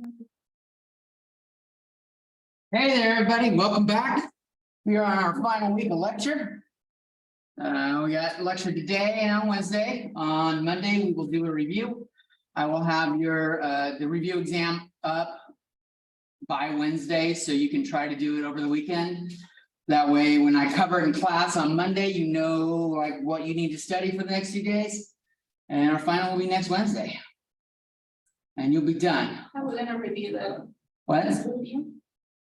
Hey there, everybody. Welcome back. We are on our final week of lecture. We got lecture today and on Wednesday. On Monday, we will do a review. I will have your the review exam up by Wednesday, so you can try to do it over the weekend. That way, when I cover it in class on Monday, you know like what you need to study for the next few days. And our final will be next Wednesday. And you'll be done. Are we gonna review the What? review?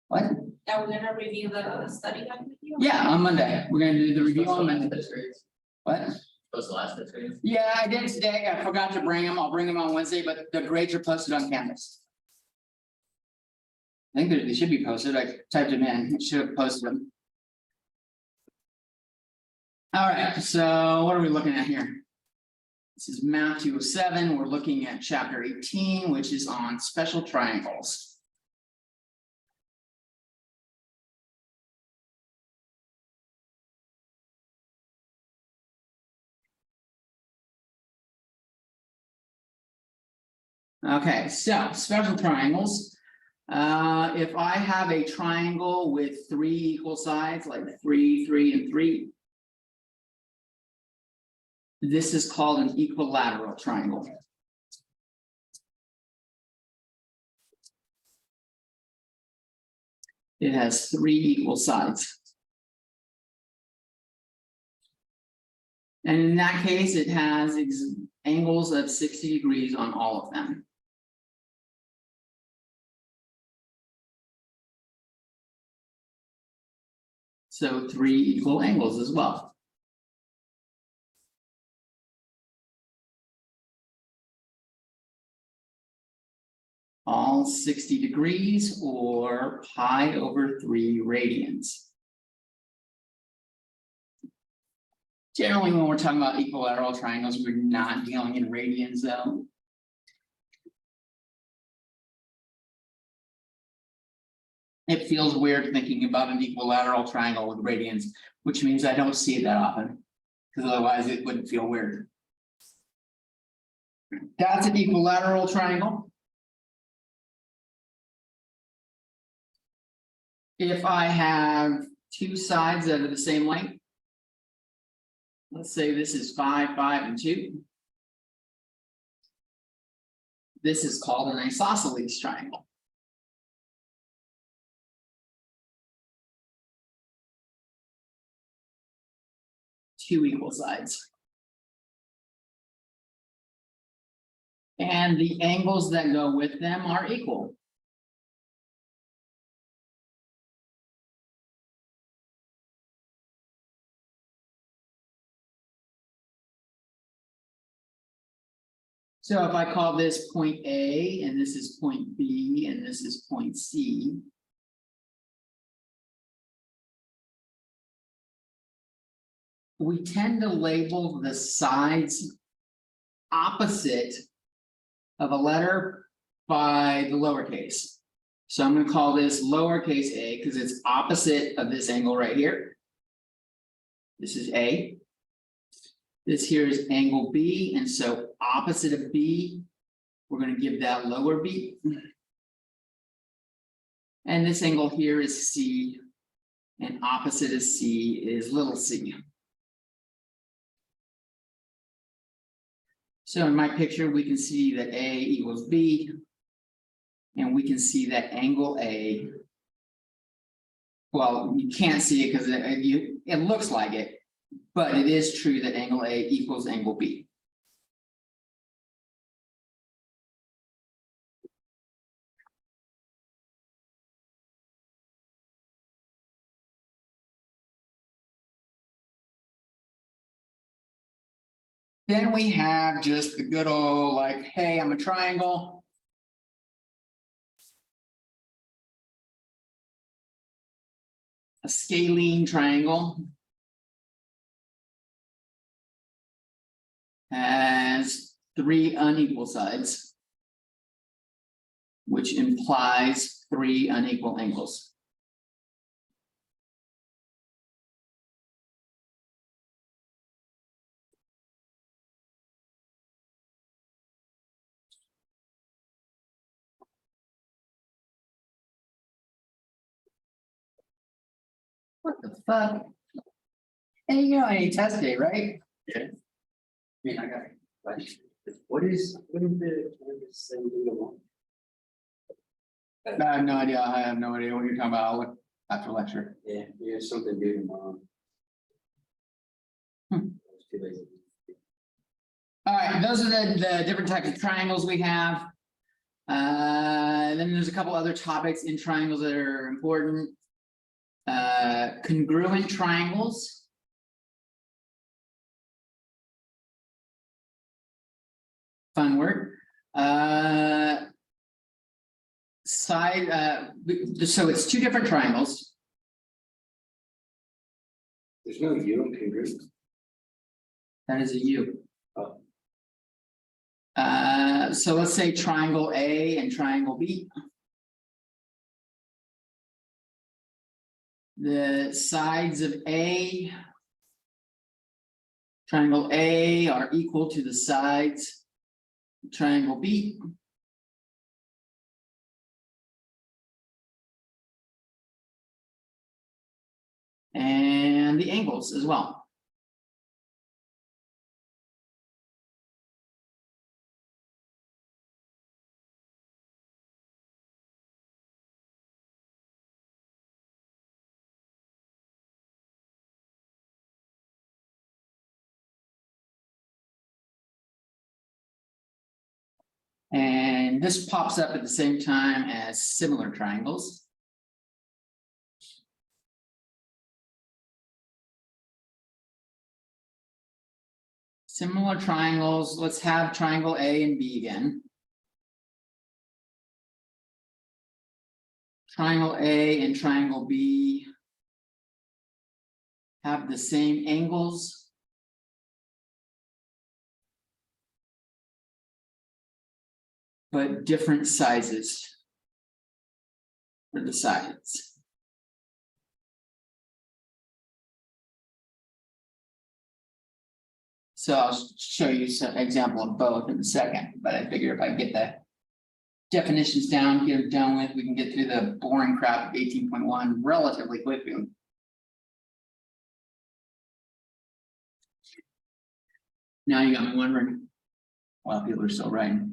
What? Are we gonna review the study guide with you? Yeah, on Monday. We're gonna do the review on Monday. What? Was the last grade? Yeah, I did today. I forgot to bring them. I'll bring them on Wednesday, but the grades are posted on Canvas. I think they should be posted. I typed them in. I should have posted them. All right, so what are we looking at here? This is Math 207. We're looking at chapter 18, which is on special triangles. Okay, so special triangles. If I have a triangle with 3 equal sides, like 3, 3, and 3, this is called an equilateral triangle. It has 3 equal sides. And in that case, it has angles of 60 degrees on all of them. So 3 equal angles as well. All 60 degrees or pi over 3 radians. Generally, when we're talking about equilateral triangles, we're not dealing in radians though. It feels weird thinking about an equilateral triangle with radians, which means I don't see it that often, because otherwise it wouldn't feel weird. That's an equilateral triangle. If I have 2 sides that are the same length, let's say this is 5, 5, and 2. This is called an isosceles triangle. Two equal sides. And the angles that go with them are equal. So if I call this point A, and this is point B, and this is point C. We tend to label the sides opposite of a letter by the lowercase. So I'm going to call this lowercase a because it's opposite of this angle right here. This is A. This here is angle B, and so opposite of B, we're going to give that lower B. And this angle here is C, and opposite of C is little c. So in my picture, we can see that A equals B, and we can see that angle A. Well, you can't see it because it looks like it. But it is true that angle A equals angle B. Then we have just the good old like, hey, I'm a triangle. A scalene triangle. Has 3 unequal sides, which implies 3 unequal angles. What the fuck? Hey, you know, any test day, right? Yeah. I mean, I got it. What is the same thing along? I have no idea. I have no idea what you're talking about. I'll look after lecture. Yeah, you have something due tomorrow. Hmm. I was too lazy. All right, those are the different types of triangles we have. Then there's a couple other topics in triangles that are important. Congruent triangles. Fun word. So it's two different triangles. There's no U in congruent. That is a U. Oh. So let's say triangle A and triangle B. The sides of triangle A are equal to the sides of triangle B. And the angles as well. And this pops up at the same time as similar triangles. Similar triangles, let's have triangle A and B again. Triangle A and triangle B have the same angles. But different sizes for the sides. So I'll show you some example of both in a second, but I figure if I get the definitions down, get them done with, we can get through the boring crap of 18.1 relatively quickly. Now you got me wondering why people are still writing.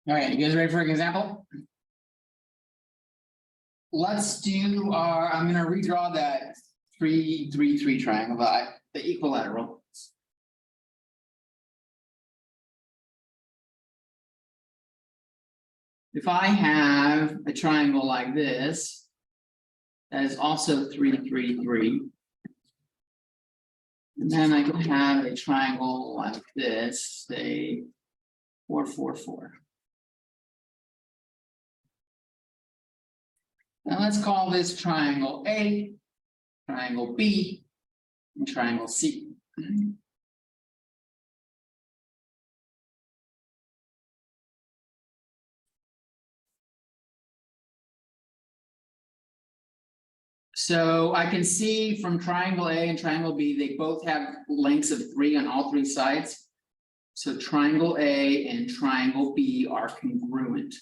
All right, you guys ready for an example? Let's do I'm gonna redraw that 3, 3, 3 triangle, the equilateral. If I have a triangle like this, that is also 3, 3, 3. And then I can have a triangle like this, say 4, 4, 4. Now let's call this triangle A, triangle B, and triangle C. So I can see from triangle A and triangle B, they both have lengths of 3 on all 3 sides. So triangle A and triangle B are congruent.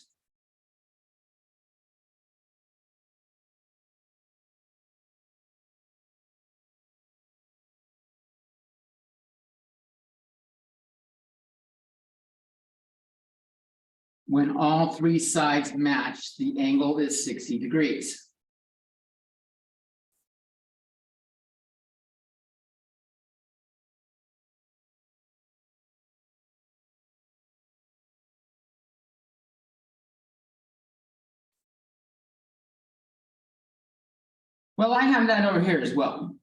When all 3 sides match, the angle is 60 degrees. Well, I have that over here as well.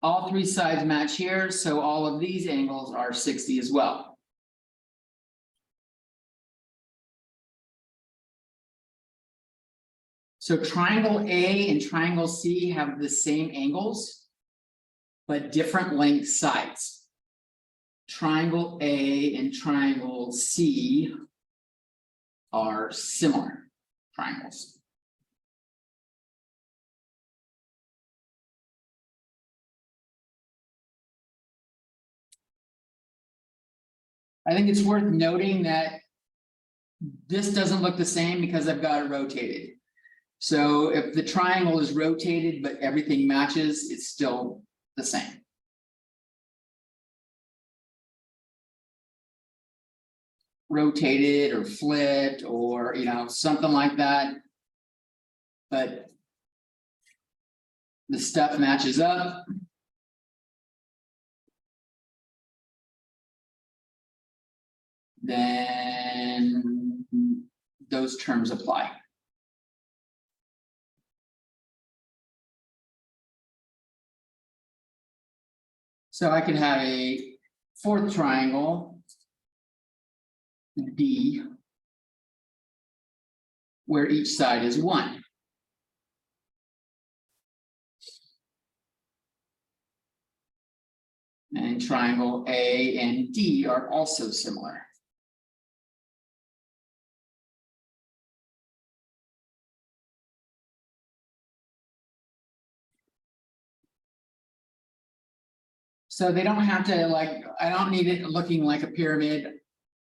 All 3 sides match here, so all of these angles are 60 as well. So triangle A and triangle C have the same angles, but different length sides. triangle A and triangle C are similar triangles. I think it's worth noting that this doesn't look the same because I've got it rotated. So if the triangle is rotated, but everything matches, it's still the same. Rotated or flipped or, something like that. But the stuff matches up. Then those terms apply. So I could have a fourth triangle, D, where each side is 1. And triangle A and D are also similar. So they don't have to I don't need it looking like a pyramid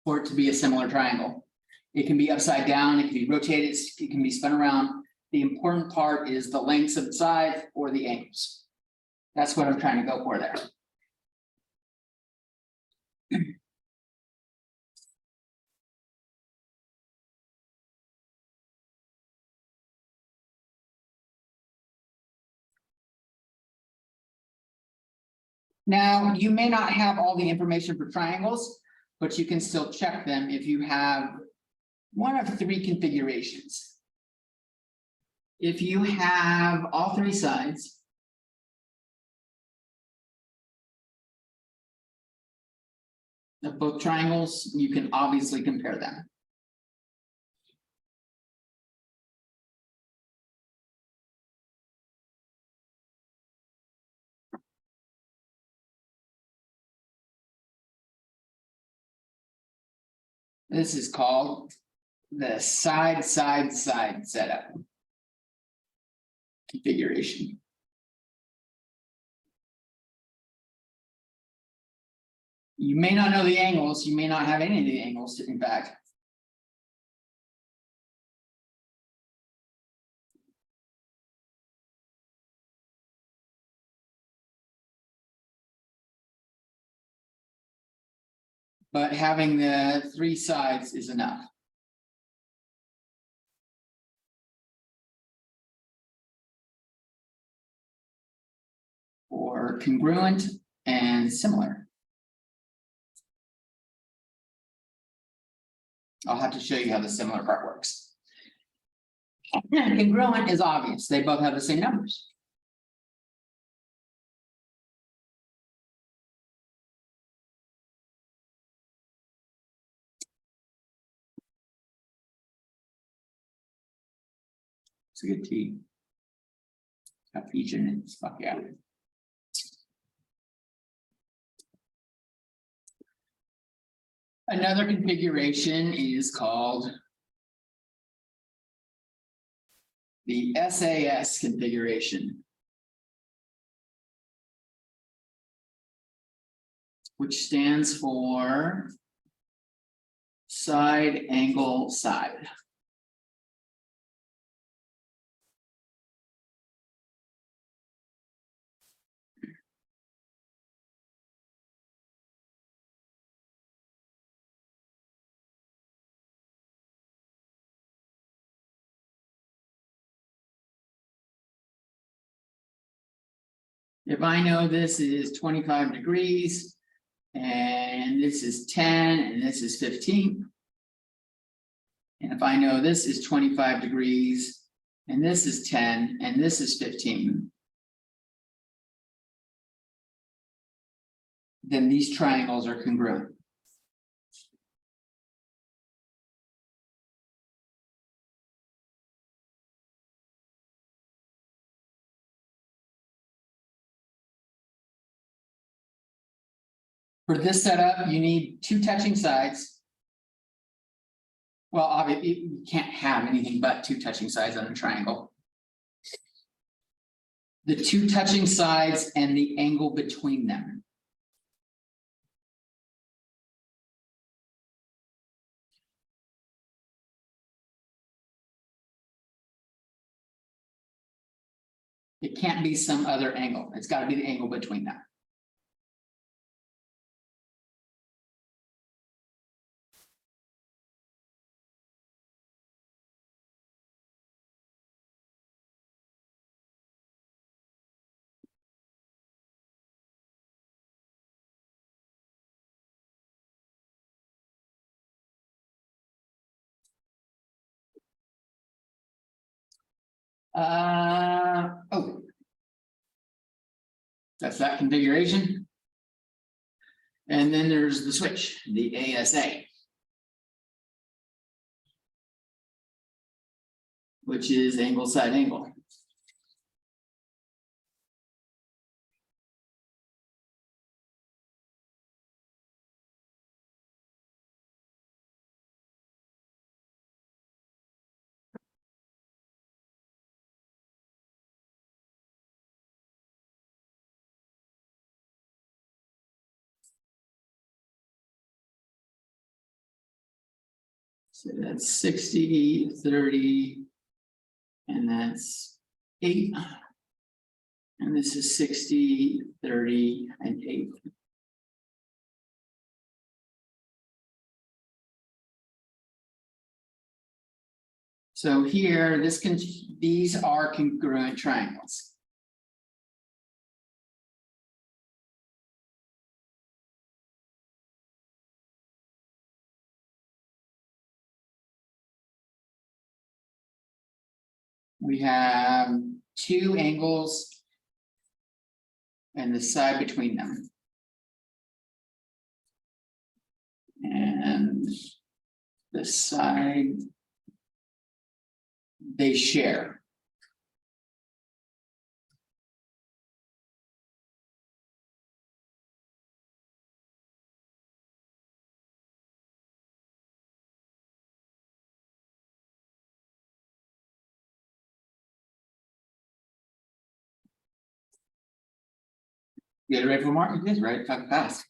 for it to be a similar triangle. It can be upside down, it can be rotated, it can be spun around. The important part is the lengths of the sides or the angles. That's what I'm trying to go for there. Now, you may not have all the information for triangles, but you can still check them if you have one of 3 configurations. If you have all 3 sides of both triangles, you can obviously compare them. This is called the side setup configuration. You may not know the angles, you may not have any of the angles, in fact. But having the 3 sides is enough. Or congruent and similar. I'll have to show you how the similar part works. Congruent is obvious, they both have the same numbers. It's a good tea. Got peach in it, fuck yeah. Another configuration is called the SAS configuration, which stands for side angle side. If I know this is 25 degrees and this is 10 and this is 15. And if I know this is 25 degrees and this is 10 and this is 15. Then these triangles are congruent. For this setup, you need two touching sides. Well, obviously, you can't have anything but two touching sides on a triangle. The two touching sides and the angle between them. It can't be some other angle. It's got to be the angle between them. Oh. That's that configuration. And then there's the switch, the ASA. Which is angle side angle. So that's 60, 30, and that's 8. And this is 60, 30, and 8. So here, these are congruent triangles. We have two angles and the side between them. And the side they share. Get ready for Mark? It is right, talk fast.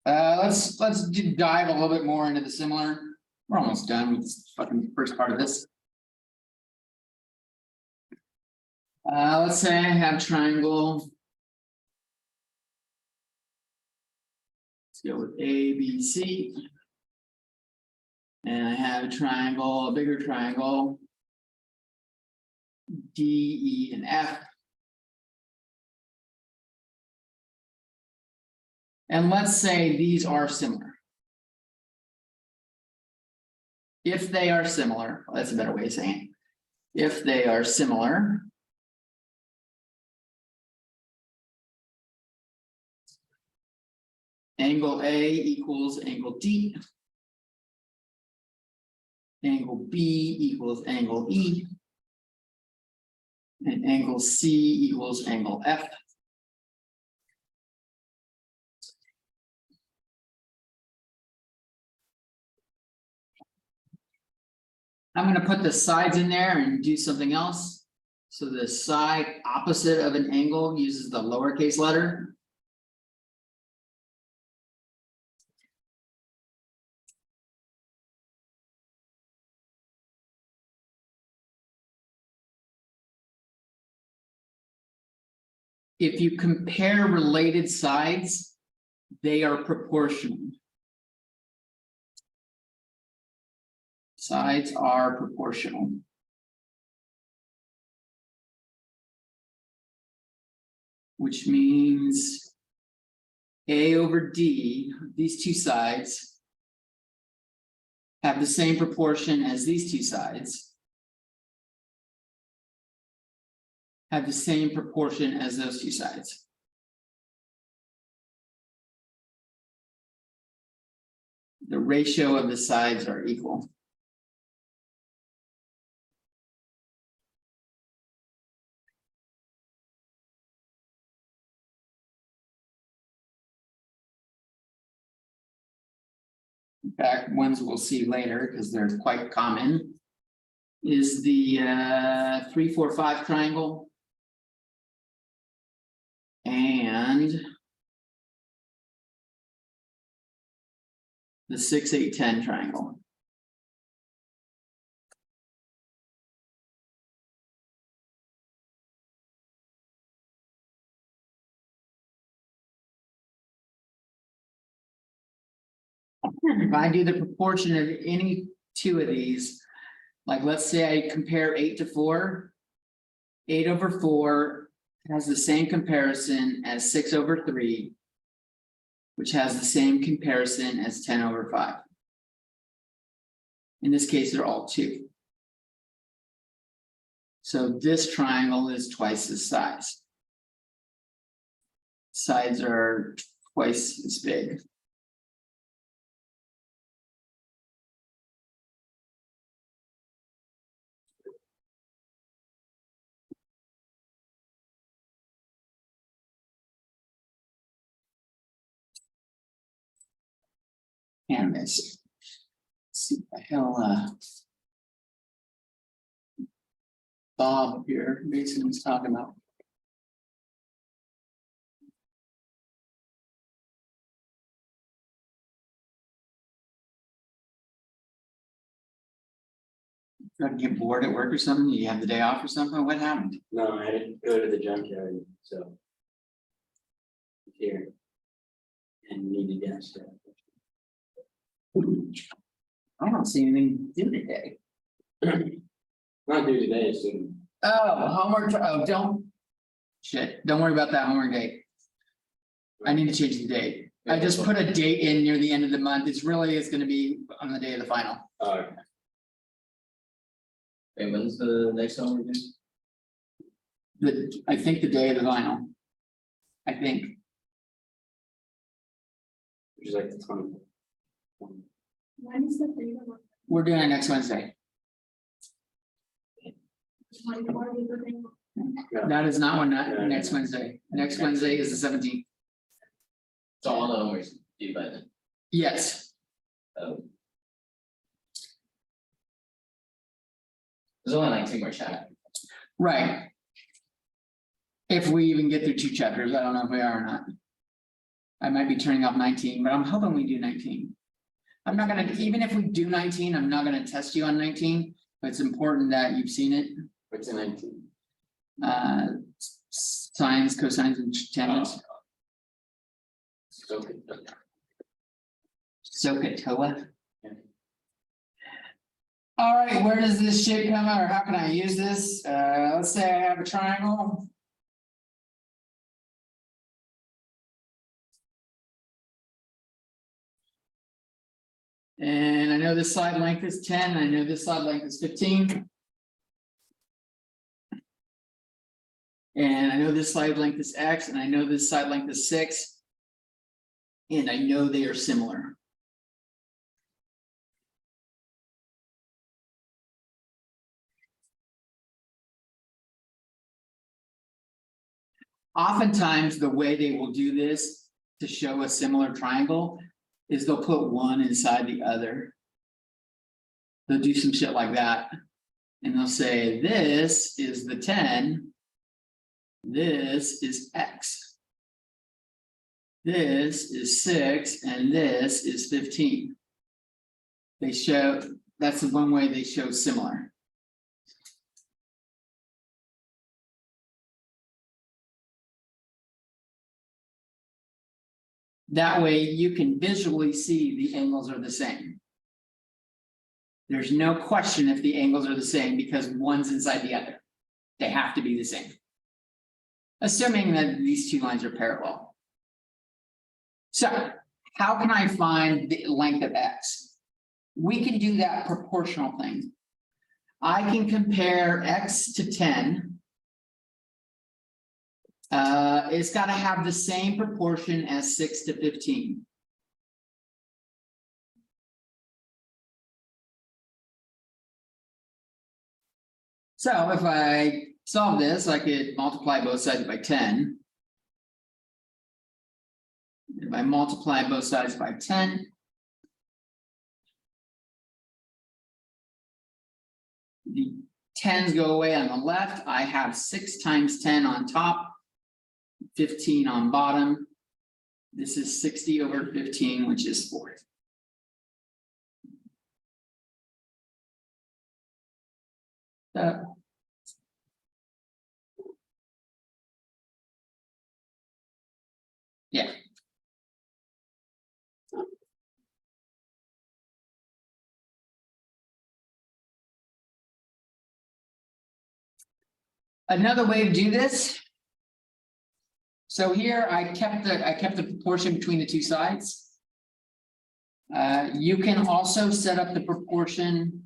Let's dive a little bit more into the similar. We're almost done with this fucking first part of this. Let's say I have triangle. Let's go with A, B, C. And I have a triangle, a bigger triangle. D, E, and F. And let's say these are similar. If they are similar, well, that's a better way of saying it. If they are similar, angle A equals angle D. Angle B equals angle E. And angle C equals angle F. I'm going to put the sides in there and do something else. So the side opposite of an angle uses the lowercase letter. If you compare related sides, they are proportional. Sides are proportional. Which means A over D, these two sides, have the same proportion as these two sides, have the same proportion as those two sides. The ratio of the sides are equal. In fact, ones we'll see later because they're quite common. Is the 3, 4, 5 triangle. And the 6, 8, 10 triangle. If I do the proportion of any two of these, like let's say I compare 8 to 4, 8 over 4 has the same comparison as 6 over 3, which has the same comparison as 10 over 5. In this case, they're all 2. So this triangle is twice its size. Sides are twice as big. Canvas. Let's see what the hell Bob here, Mason's talking about. Try to get bored at work or something? You have the day off or something? What happened? No, I didn't go to the junkyard, so. Here. And need to get stuff. I don't see anything to do today. Not due today, soon. Oh, homework, oh, don't. Shit, don't worry about that homework date. I need to change the date. I just put a date in near the end of the month. It's gonna be on the day of the final. Okay. Hey, when's the next homework due? I think the day of the final. I think. Which is like the 20th. When is the date of We're doing it next Wednesday. 24 is the thing? That is not one, No, next no. Wednesday. Next Wednesday is the 17th. So all the homework's due by then. Yes, There's only like 2 more chapters. right. If we even get through 2 chapters, I don't know if we are or not. I might be turning off 19, but I'm hoping we do 19. I'm not gonna, even if we do 19, I'm not gonna test you on 19, but it's important that you've seen it. What's in 19? Sines, cosines, and tangents. So good. SOHCAHTOA. All right, where does this shape come out, or how can I use this? Let's say I have a triangle. And I know this side length is 10, and I know this side length is 15. And I know this side length is X, and I know this side length is 6. And I know they are similar. Oftentimes, the way they will do this to show a similar triangle is they'll put one inside the other. They'll do some shit like that. And they'll say, this is the 10. This is X. This is 6, and this is 15. They show, that's the one way they show similar. That way you can visually see the angles are the same. There's no question if the angles are the same because one's inside the other. They have to be the same. Assuming that these 2 lines are parallel. So how can I find the length of X? We can do that proportional thing. I can compare X to 10. It's got to have the same proportion as 6 to 15. So if I solve this, I could multiply both sides by 10. If I multiply both sides by 10, The tens go away on the left. I have 6 times 10 on top, 15 on bottom. This is 60 over 15, which is 4. Yeah. Another way to do this. So here I kept the proportion between the two sides. You can also set up the proportion.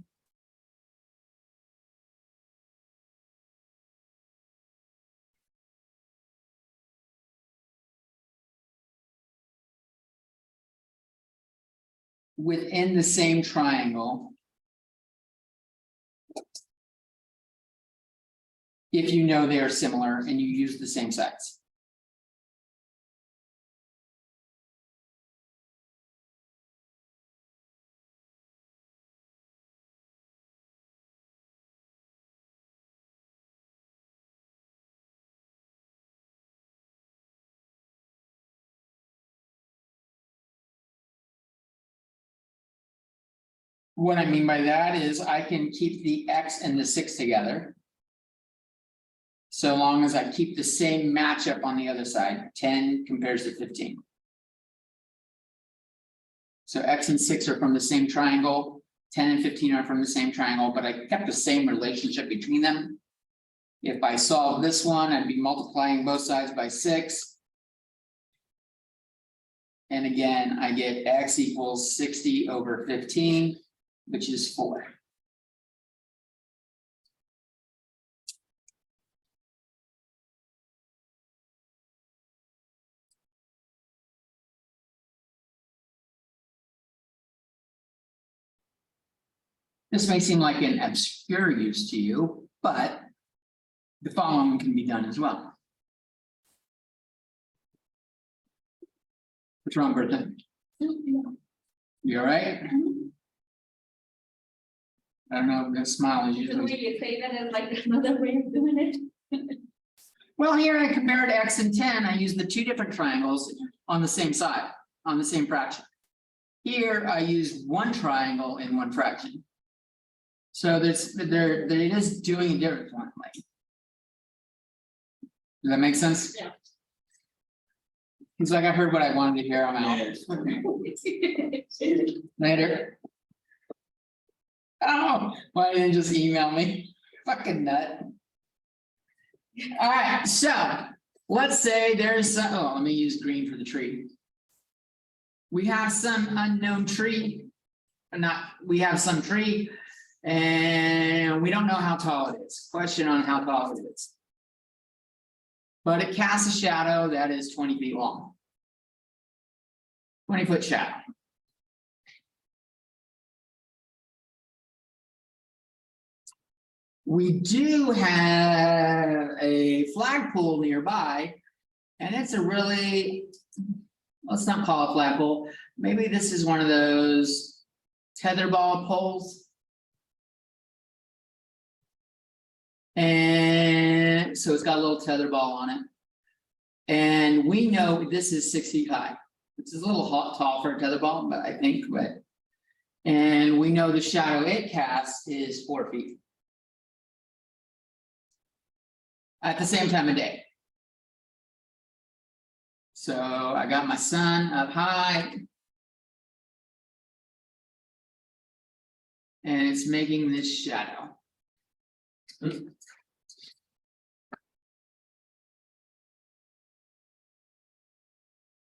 Within the same triangle. If you know they are similar and you use the same sides. What I mean by that is I can keep the X and the 6 together. So long as I keep the same matchup on the other side, 10 compares to 15. So X and 6 are from the same triangle, 10 and 15 are from the same triangle, but I kept the same relationship between them. If I solve this one, I'd be multiplying both sides by 6. And again, I get X equals 60 over 15, which is 4. This may seem like an obscure use to you, but the following can be done as well. What's wrong, Bertha? You all right? I don't know if that smile is The way usually. you say that is like another way of doing it. Well, here I compared X and 10. I used the 2 different triangles on the same side, on the same fraction. Here I use 1 triangle in 1 fraction. So there it is doing it differently. Does that make sense? Yeah. It's like I heard what I wanted to hear. I'm out. Later. Oh, why didn't you just email me? Fucking nut. All right, so let's say there's some, oh, let me use green for the tree. We have some unknown tree, we have some tree, and we don't know how tall it is. Question on how tall it is. But it casts a shadow that is 20 feet long. 20-foot shadow. We do have a flagpole nearby, and it's a really, let's not call it flagpole. Maybe this is one of those tetherball poles. And so it's got a little tetherball on it. And we know this is 6 feet high. It's a little tall for a tetherball, but I think, and we know the shadow it casts is 4 feet. At the same time of day. So I got my sun up high. And it's making this shadow.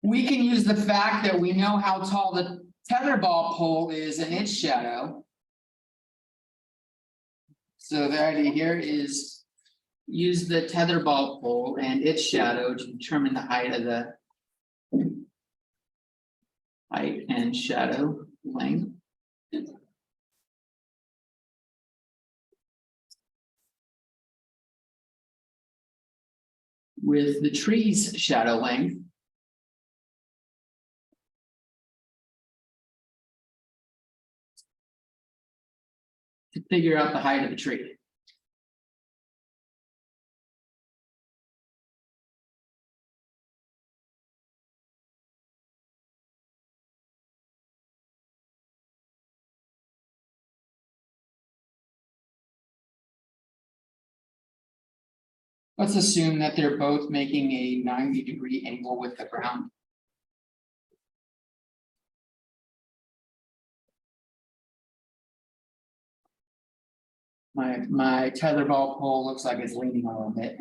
We can use the fact that we know how tall the tetherball pole is in its shadow. So the idea here is use the tetherball pole and its shadow to determine the height of the height and shadow length. With the tree's shadow length. To figure out the height of the tree. Let's assume that they're both making a 90-degree angle with the ground. My tetherball pole looks like it's leaning a little bit.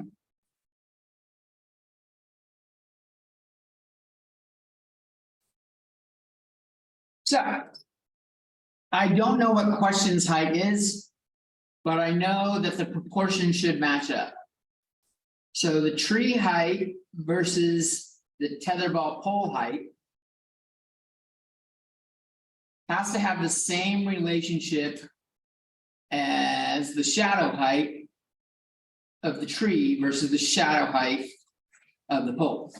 So I don't know what question's height is, but I know that the proportion should match up. So the tree height versus the tetherball pole height has to have the same relationship as the shadow height of the tree versus the shadow height of the pole.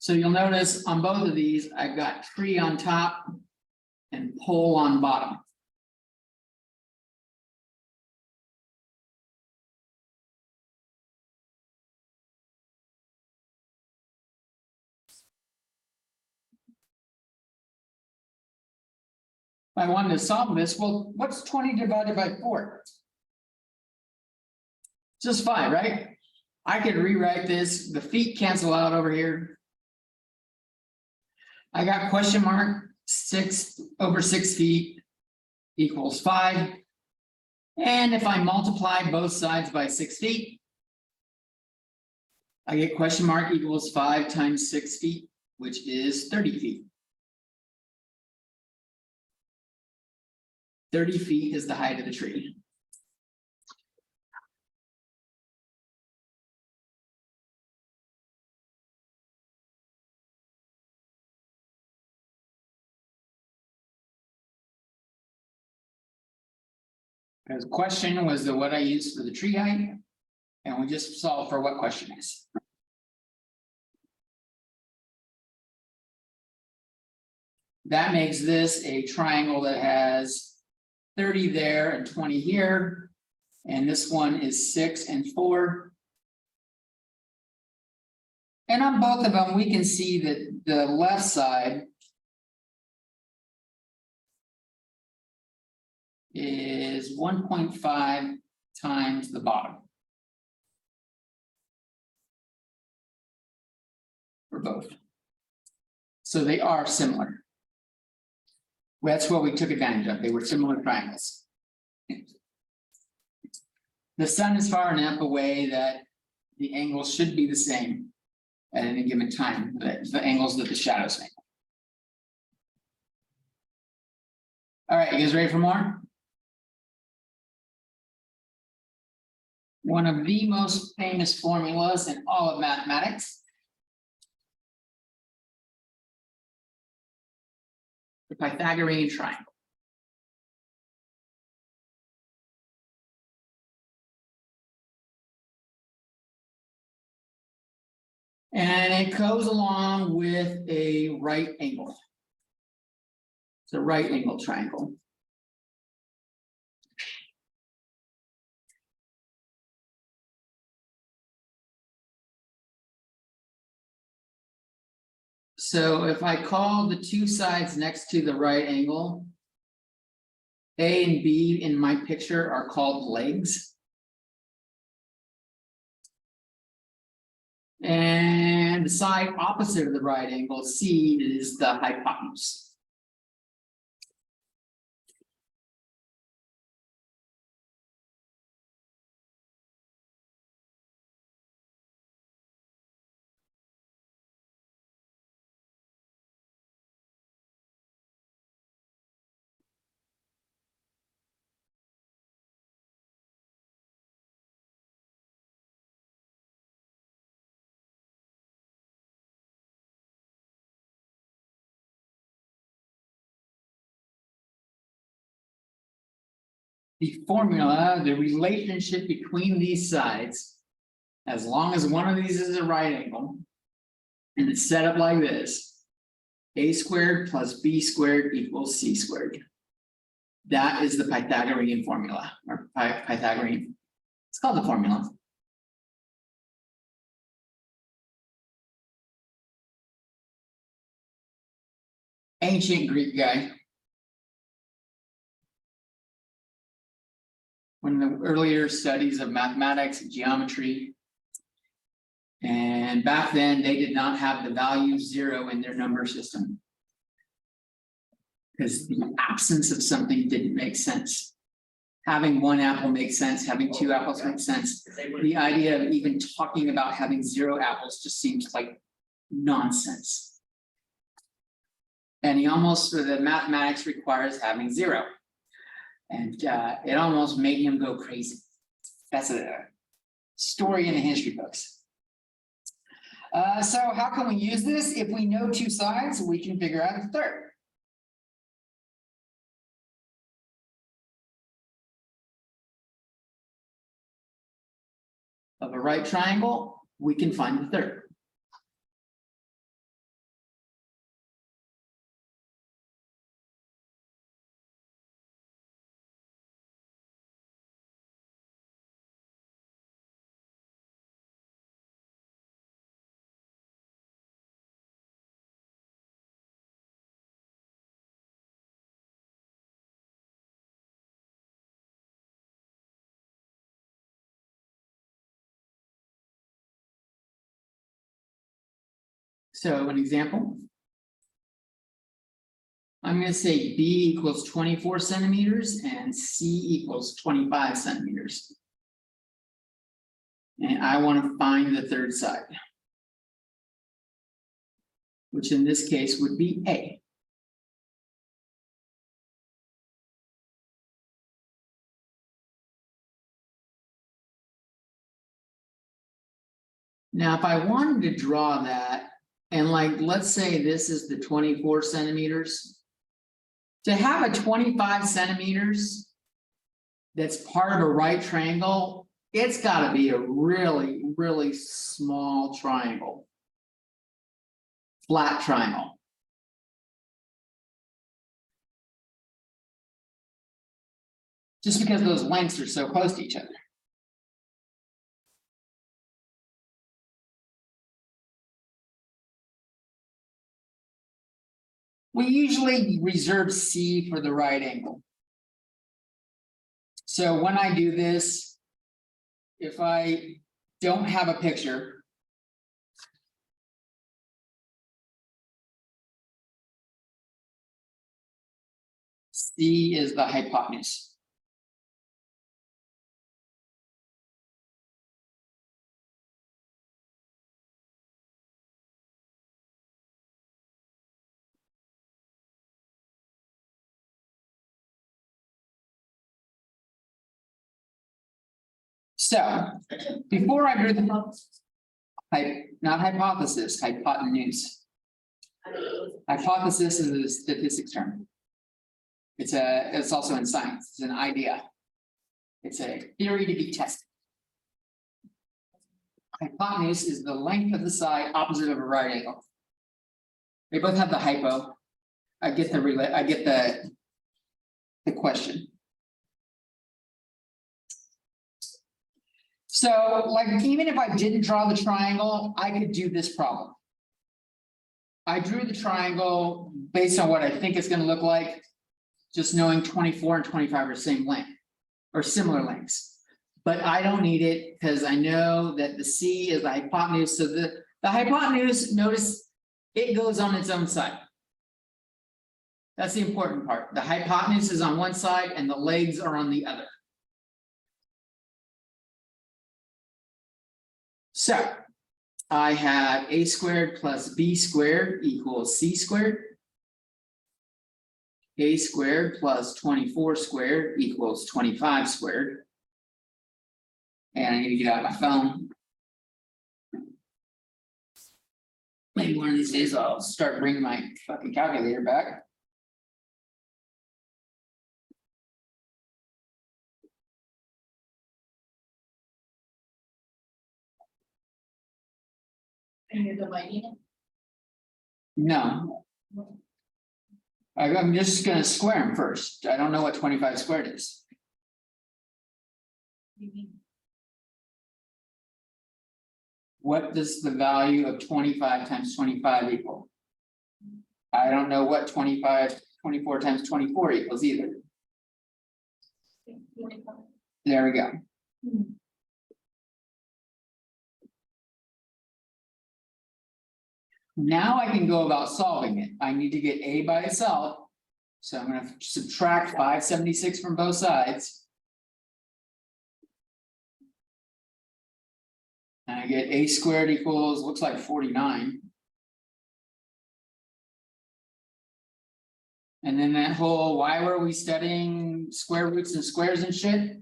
So you'll notice on both of these, I've got tree on top and pole on bottom. If I wanted to solve this, well, what's 20 divided by 4? Just 5, right? I could rewrite this, the feet cancel out over here. I got question mark 6 over 6 feet equals 5. And if I multiply both sides by 6 feet, I get question mark equals 5 times 6 feet, which is 30 feet. 30 feet is the height of the tree. The question was the what I used for the tree height, and we just solved for what question is. That makes this a triangle that has 30 there and 20 here, and this one is 6 and 4. And on both of them, we can see that the left side is 1.5 times the bottom for both. So they are similar. That's what we took advantage of. They were similar triangles. The sun is far enough away that the angles should be the same at any given time, the angles that the shadows make. All right, you guys ready for more? One of the most famous formulas in all of mathematics. The Pythagorean triangle. And it goes along with a right angle. It's a right angle triangle. So if I call the two sides next to the right angle, A and B in my picture are called legs. And the side opposite of the right angle, C, is the hypotenuse. The formula, the relationship between these sides, as long as one of these is a right angle, and it's set up like this, a squared plus b squared equals c squared. That is the Pythagorean formula, or Pythagorean. It's called the formula. Ancient Greek guy. One of the earlier studies of mathematics and geometry. And back then, they did not have the value 0 in their number system. Because the absence of something didn't make sense. Having one apple makes sense, having 2 apples makes sense. The idea of even talking about having 0 apples just seems like nonsense. And the mathematics requires having 0. And it almost made him go crazy. That's a story in the history books. So how can we use this? If we know 2 sides, we can figure out the third. Of a right triangle, we can find the third. So an example. I'm going to say B equals 24 centimeters and C equals 25 centimeters. And I want to find the third side, which in this case would be A. Now, if I wanted to draw that, and let's say this is the 24 centimeters. To have a 25 centimeters that's part of a right triangle, it's got to be a really, really small triangle. Flat triangle. Just because those lengths are so close to each other. We usually reserve C for the right angle. So when I do this, if I don't have a picture, C is the hypotenuse. So before I drew the not hypothesis, hypotenuse. Hypothesis is a statistics term. It's also in science. It's an idea. It's a theory to be tested. Hypotenuse is the length of the side opposite of a right angle. They both have the hypo. I get the question. So, even if I didn't draw the triangle, I could do this problem. I drew the triangle based on what I think it's going to look like, just knowing 24 and 25 are the same length or similar lengths. But I don't need it because I know that the C is the hypotenuse. So the hypotenuse, notice it goes on its own side. That's the important part. The hypotenuse is on one side and the legs are on the other. So I have A squared plus B squared equals C squared. A squared plus 24 squared equals 25 squared. And I need to get out my phone. Maybe one of these days I'll start bringing my fucking calculator back. And you're dividing it? No. I'm just gonna square them first. I don't know what 25 squared is. What does the value of 25 times 25 equal? I don't know what 24 times 24 equals either. There we go. Now I can go about solving it. I need to get A by itself. So I'm gonna subtract 576 from both sides. And I get A squared equals, looks like 49. And then that whole, why were we studying square roots and squares and shit?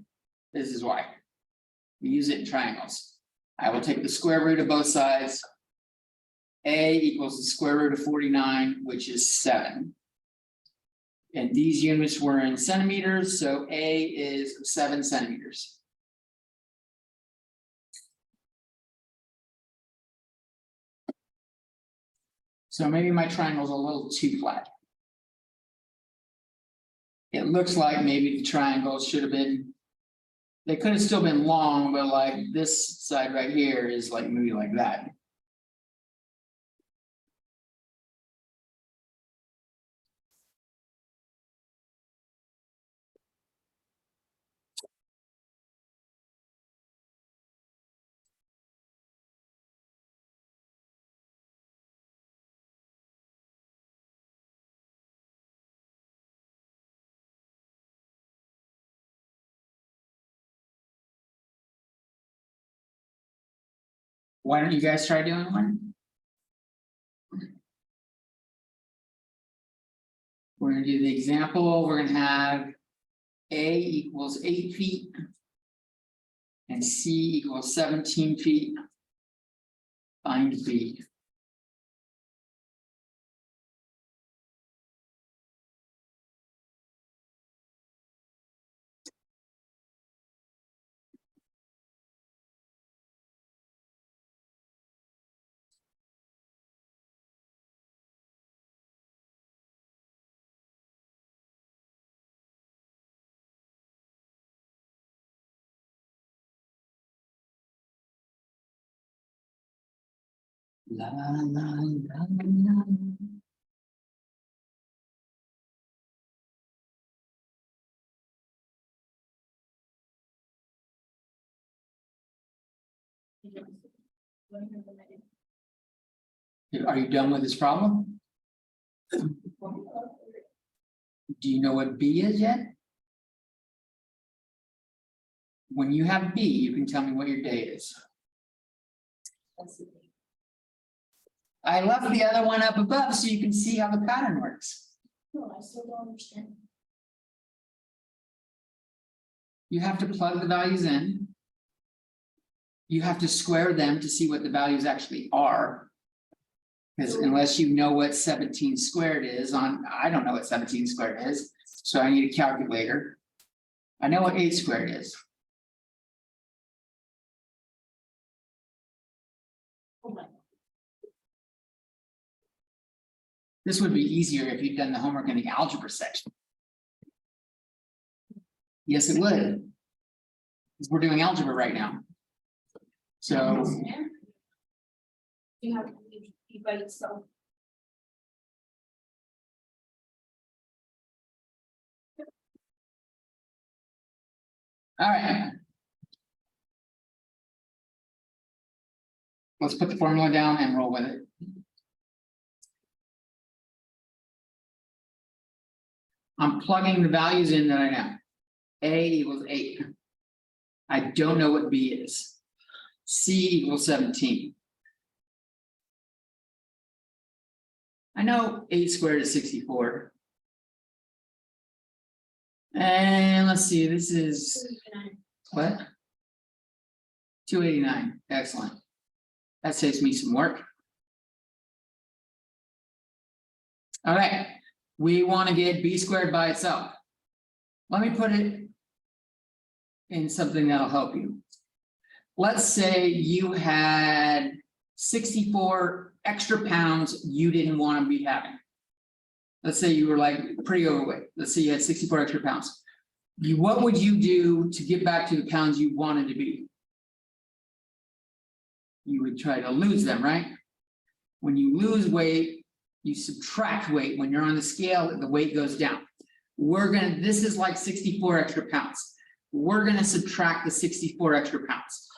This is why. We use it in triangles. I will take the square root of both sides. A equals the square root of 49, which is 7. And these units were in centimeters, so A is 7 centimeters. So maybe my triangle's a little too flat. It looks like maybe the triangles should have been, they could have still been long, but like this side right here is like maybe like that. Why don't you guys try doing one? We're gonna do the example. We're gonna have A equals 8 feet. And C equals 17 feet. Find B. La la la la. Are you done with this problem? Do you know what B is yet? When you have B, you can tell me what your day is. I left the other one up above so you can see how the pattern works. No, I still don't understand. You have to plug the values in. You have to square them to see what the values actually are. Because unless you know what 17 squared is I don't know what 17 squared is, so I need a calculator. I know what 8 squared is. Oh my. This would be easier if you'd done the homework in the algebra section. Yes, it would. Because we're doing algebra right now. So You have to be by yourself. all right. Let's put the formula down and roll with it. I'm plugging the values in that I know. A equals 8. I don't know what B is. C equals 17. I know 8 squared is 64. And let's see, this is what? 289. Excellent. That saves me some work. All right. We want to get B squared by itself. Let me put it in something that'll help you. Let's say you had 64 extra pounds you didn't want to be having. let's say you were like pretty overweight, let's say you had 64 extra pounds. What would you do to get back to the pounds you wanted to be? You would try to lose them, right? When you lose weight, you subtract weight. When you're on the scale, the weight goes down. This is like 64 extra pounds. We're gonna subtract the 64 extra pounds.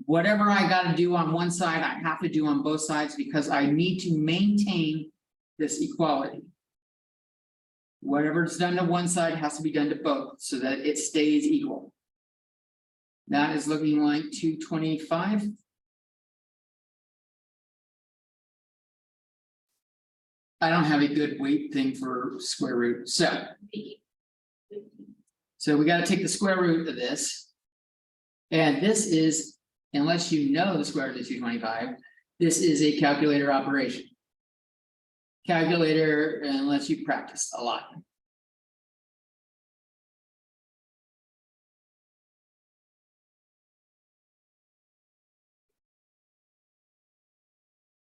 Whatever I gotta do on one side, I have to do on both sides because I need to maintain this equality. Whatever's done to one side has to be done to both so that it stays equal. That is looking like 225. I don't have a good weight thing for square root, so we got to take the square root of this. And this is, unless you know the square root of 225, this is a calculator operation. Calculator, unless you practice a lot.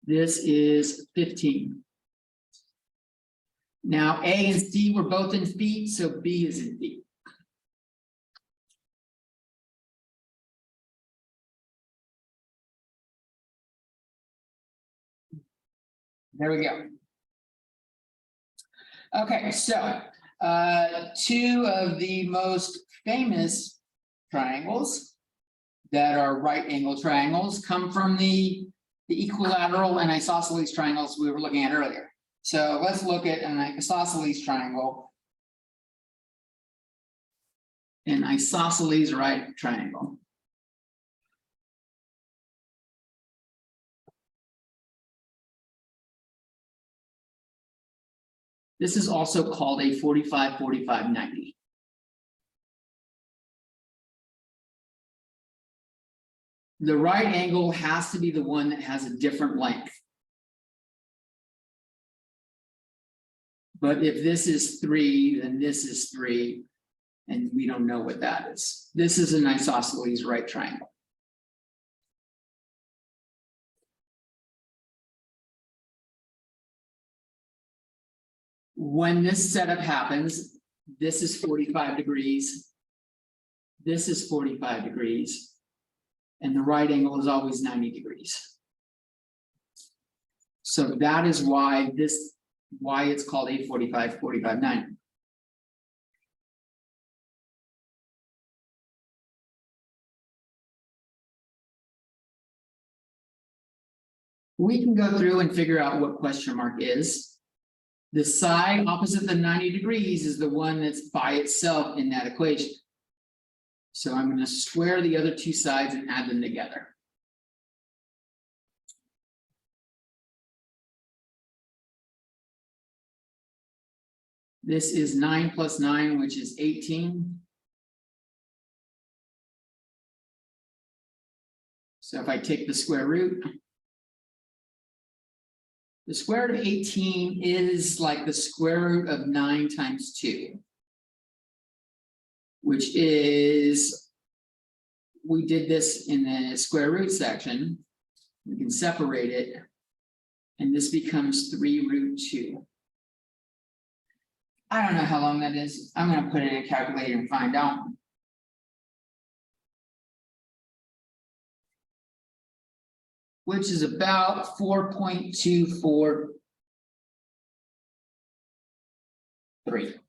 This is 15. Now A and C were both in feet, so B is in feet. There we go. Okay, so two of the most famous triangles that are right angle triangles come from the equilateral and isosceles triangles we were looking at earlier. So let's look at an isosceles triangle. An isosceles right triangle. This is also called a 45, 45, 90. The right angle has to be the one that has a different length. But if this is 3, then this is 3, and we don't know what that is. This is an isosceles right triangle. When this setup happens, this is 45 degrees. This is 45 degrees. And the right angle is always 90 degrees. So that is why it's called a 45, 45, 90. We can go through and figure out what question mark is. The side opposite the 90 degrees is the one that's by itself in that equation. So I'm going to square the other two sides and add them together. This is 9 plus 9, which is 18. So if I take the square root, the square root of 18 is like the square root of 9 times 2. Which is, we did this in the square root section. We can separate it. And this becomes 3 root 2. I don't know how long that is. I'm going to put it in a calculator and find out. Which is about 4.243.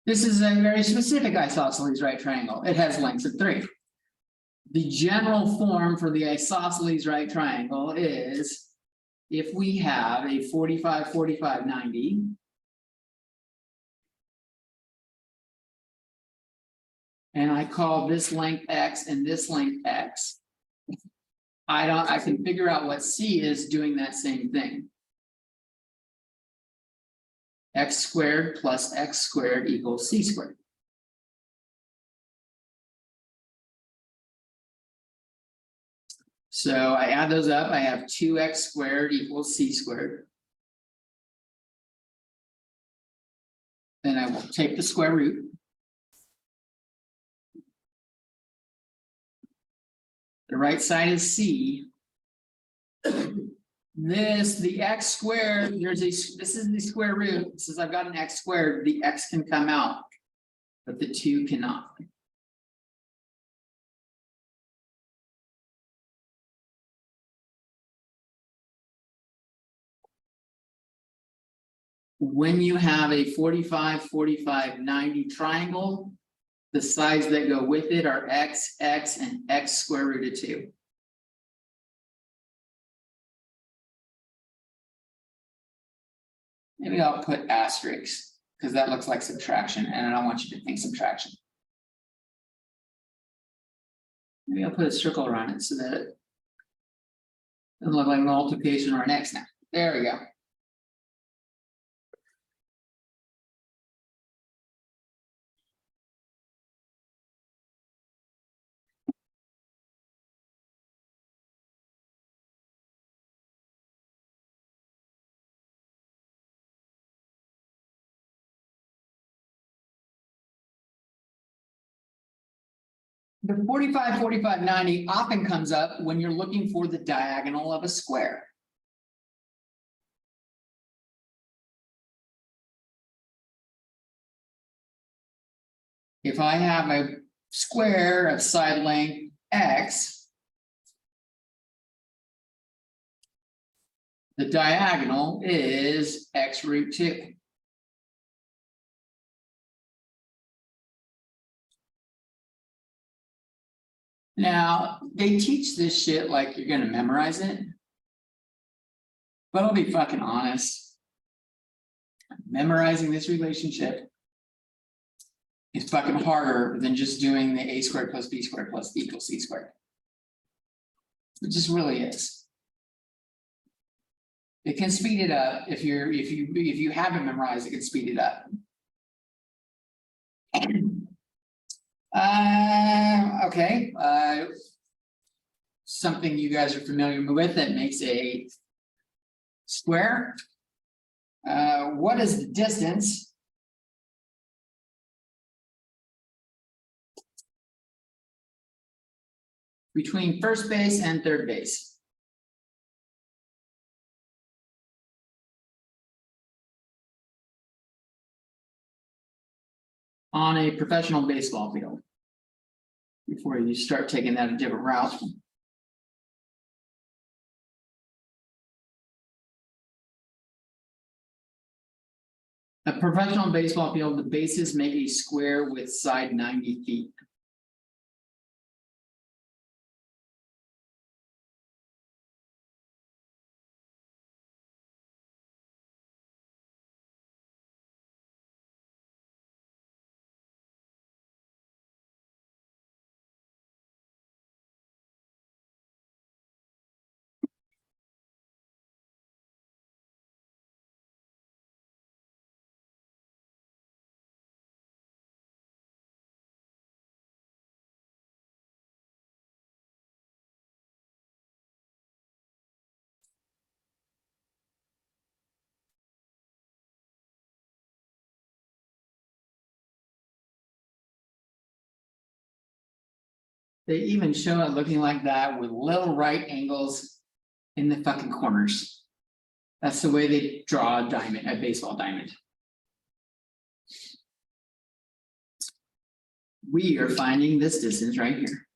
This is a very specific isosceles right triangle. It has lengths of 3. The general form for the isosceles right triangle is if we have a 45, 45, 90. And I call this length X and this length X. I can figure out what C is doing that same thing. X squared plus X squared equals C squared. So I add those up, I have 2x squared equals C squared. Then I will take the square root. The right side is C. This, the x squared, this is the square root, since I've got an x squared, the x can come out. But the 2 cannot. When you have a 45, 45, 90 triangle, the sides that go with it are x, x, and x square root of 2. Maybe I'll put asterisks, because that looks like subtraction, and I don't want you to think subtraction. Maybe I'll put a circle around it so that it doesn't look like multiplication or an x now. There we go. The 45, 45, 90 often comes up when you're looking for the diagonal of a square. If I have a square of side length x, the diagonal is x root 2. Now, they teach this shit like you're gonna memorize it. But I'll be fucking honest. Memorizing this relationship is fucking harder than just doing the a squared plus b squared plus equals c squared. It just really is. It can speed it up if you haven't memorized, it can speed it up. Okay. Something you guys are familiar with that makes a square. What is the distance between first base and third base? On a professional baseball field, before you start taking that a different route. A professional baseball field, the bases make a square with side 90 feet. They even show it looking like that with little right angles in the fucking corners. That's the way they draw a diamond, a baseball diamond. We are finding this distance right here.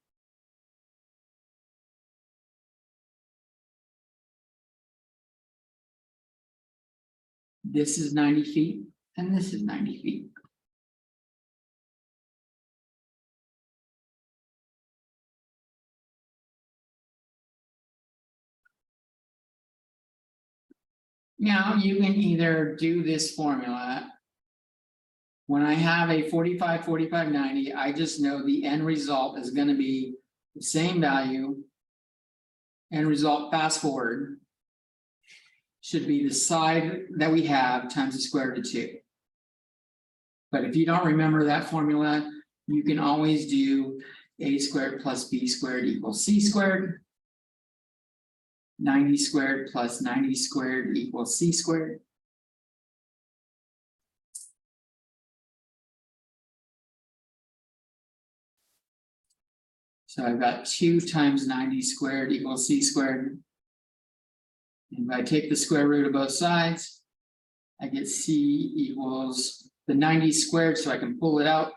This is 90 feet and this is 90 feet. Now you can either do this formula. When I have a 45, 45, 90, I just know the end result is going to be the same value. End result fast forward should be the side that we have times the square root of 2. But if you don't remember that formula, you can always do a squared plus b squared equals c squared. 90 squared plus 90 squared equals c squared. So I've got 2 times 90 squared equals c squared. And if I take the square root of both sides, I get c equals the 90 squared, so I can pull it out.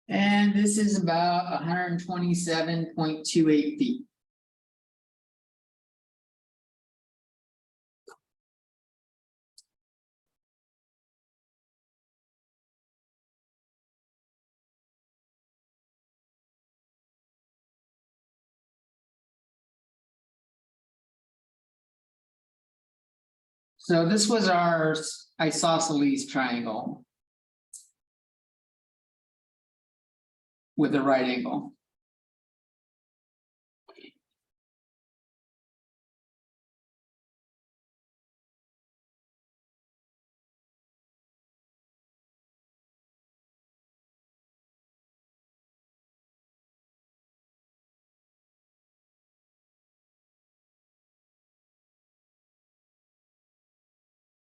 And this is about 127.28 feet. So this was our isosceles triangle with a right angle.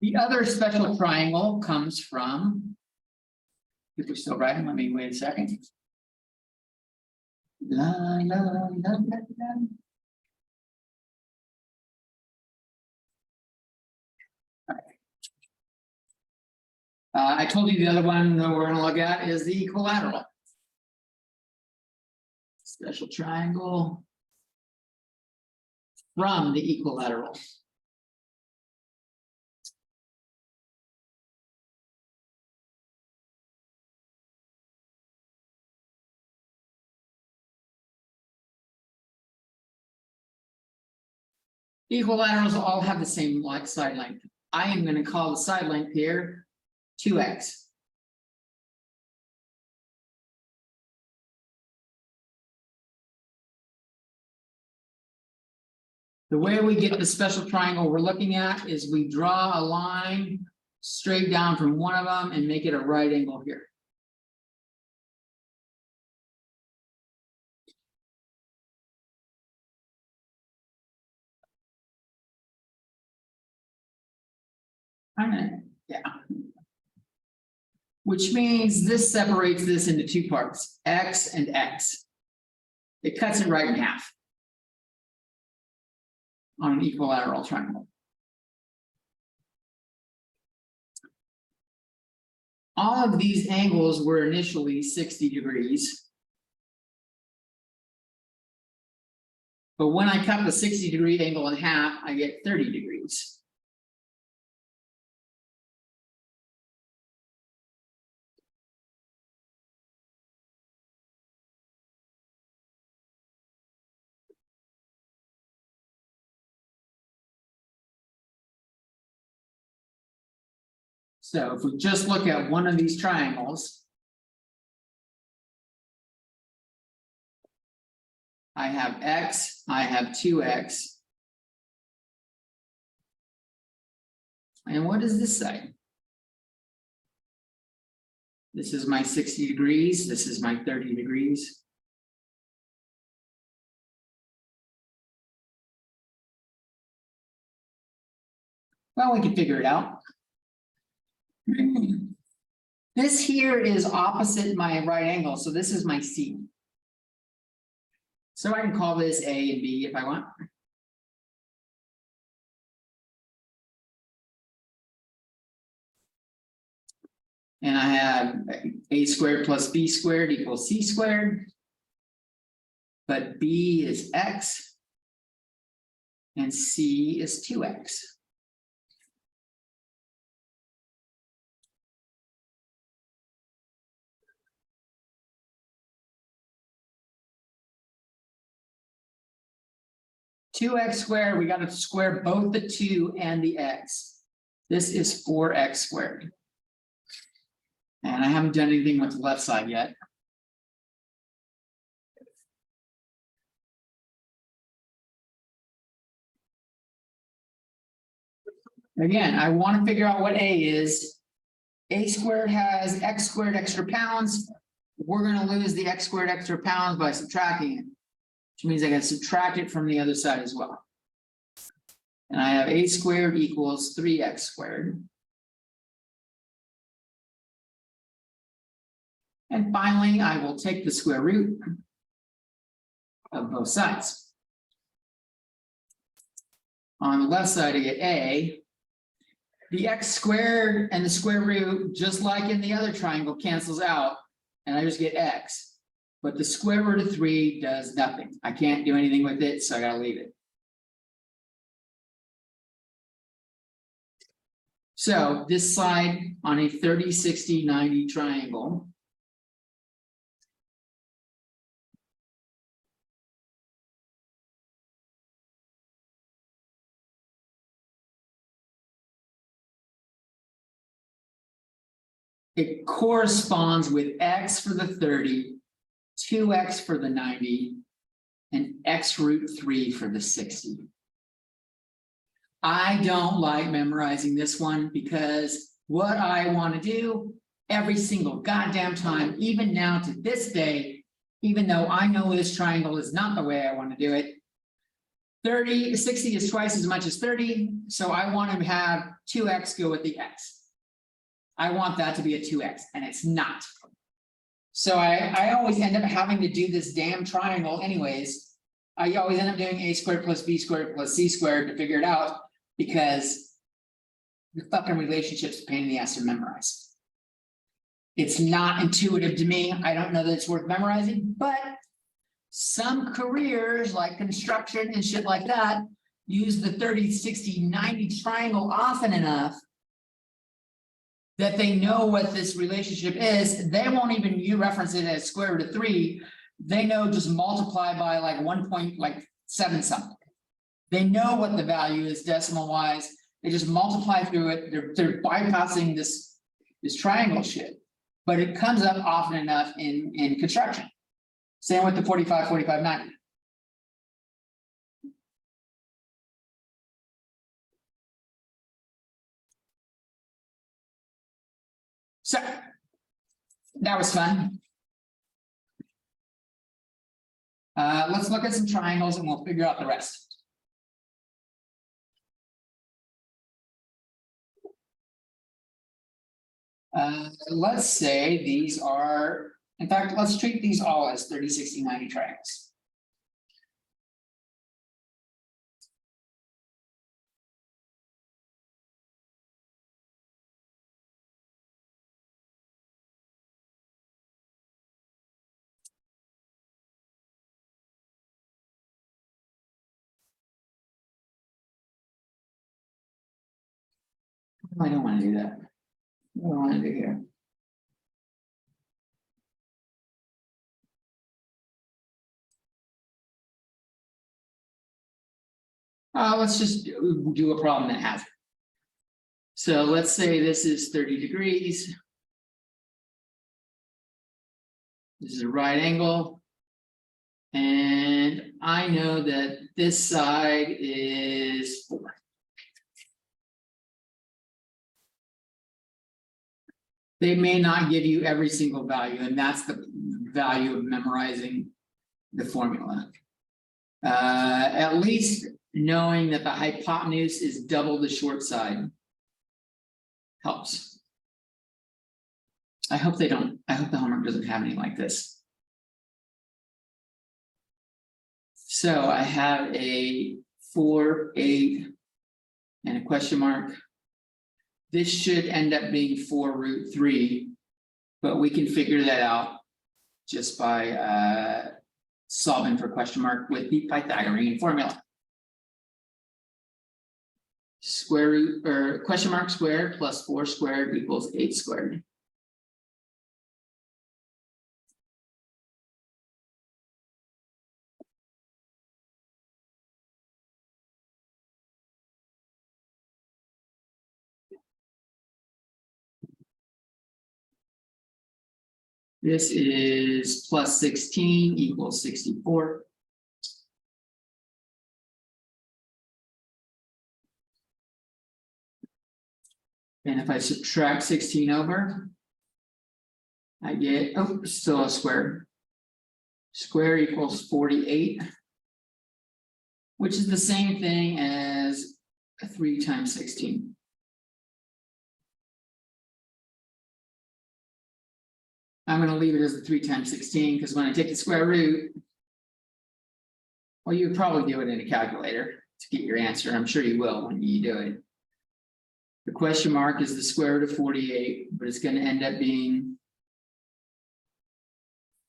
The other special triangle comes from, if we're still writing, let me wait a second. La, la, la, la, la. I told you the other one that we're gonna look at is the equilateral. Special triangle from the equilateral. Equilaterals all have the same side length. I am going to call the side length here 2x. The way we get the special triangle we're looking at is we draw a line straight down from one of them and make it a right angle here. Yeah. Which means this separates this into 2 parts, x and x. It cuts it right in half on an equilateral triangle. All of these angles were initially 60 degrees. But when I cut the 60-degree angle in half, I get 30 degrees. So if we just look at one of these triangles, I have x, I have 2x. And what does this say? This is my 60 degrees, this is my 30 degrees. Well, we can figure it out. This here is opposite my right angle, so this is my C. So I can call this A and B if I want. And I have A squared plus B squared equals C squared. But B is X. And C is 2X. Two x squared, we got to square both the 2 and the x. This is 4x squared. And I haven't done anything with the left side yet. Again, I want to figure out what A is. A squared has x squared extra pounds. We're going to lose the x squared extra pounds by subtracting it. which means I gotta subtract it from the other side as well. And I have a squared equals 3x squared. And finally, I will take the square root of both sides. On the left side, I get a. The x squared and the square root, just like in the other triangle, cancels out, and I just get x. But the square root of 3 does nothing. I can't do anything with it, so I gotta leave it. So this side on a 30, 60, 90 triangle. It corresponds with x for the 30, 2x for the 90, and x root 3 for the 60. I don't like memorizing this one because what I want to do every single goddamn time, even now to this day, even though I know this triangle is not the way I want to do it, 60 is twice as much as 30, so I want to have 2x go with the x. I want that to be a 2x, and it's not. So I always end up having to do this damn triangle anyways. I always end up doing a squared plus b squared plus c squared to figure it out because the fucking relationship's a pain in the ass to memorize. It's not intuitive to me. I don't know that it's worth memorizing, but some careers like construction and shit like that use the 30, 60, 90 triangle often enough that they know what this relationship is. They won't even reference it as square root of 3. They know just multiply by like 1.7 something. They know what the value is decimal wise. They just multiply through it. They're bypassing this triangle shit. But it comes up often enough in construction. Same with the 45, 45, 90. So that was fun. Let's look at some triangles and we'll figure out the rest. Let's say these are, in fact, let's treat these all as 30, 60, 90 triangles. I don't want to do that. What do I want to do here? Let's just do a problem that has it. So let's say this is 30 degrees. This is a right angle. And I know that this side is 4. They may not give you every single value, and that's the value of memorizing the formula. At least knowing that the hypotenuse is double the short side helps. I hope the homework doesn't have any like this. So I have a 4, 8, and a question mark. This should end up being 4 root 3, but we can figure that out just by solving for question mark with the Pythagorean formula. Square root or question mark squared plus 4 squared equals 8 squared. This is plus 16 equals 64. And if I subtract 16 over, I get, oh, still a square. Square equals 48. which is the same thing as a 3 times 16. I'm gonna leave it as a 3 times 16, because when I take the square root. Well, you would probably do it in a calculator to get your answer. I'm sure you will when you do it. The question mark is the square root of 48, but it's gonna end up being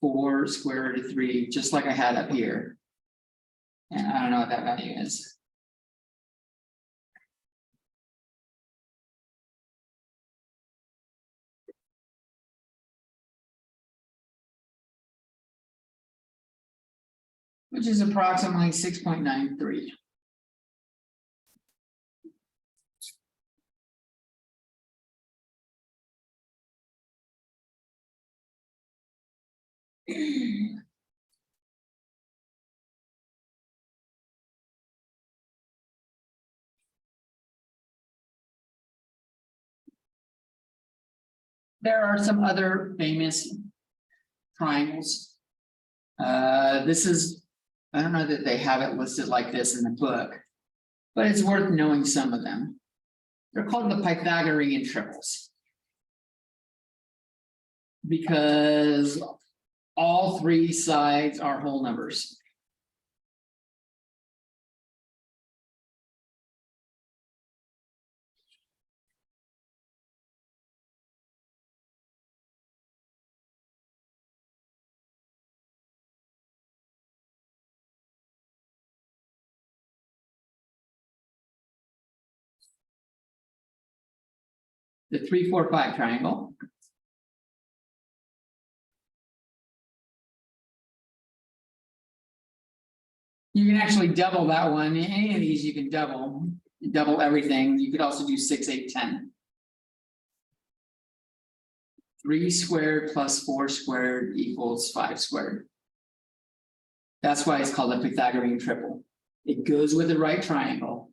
4 square root of 3, just like I had up here. And I don't know what that value is. Which is approximately 6.93. There are some other famous triangles. This is, I don't know that they have it listed like this in the book, but it's worth knowing some of them. They're called the Pythagorean triples. Because all 3 sides are whole numbers. The 3, 4, 5 triangle. You can actually double that one. Any of these you can double everything. You could also do 6, 8, 10. 3 squared plus 4 squared equals 5 squared. That's why it's called a Pythagorean triple. It goes with the right triangle.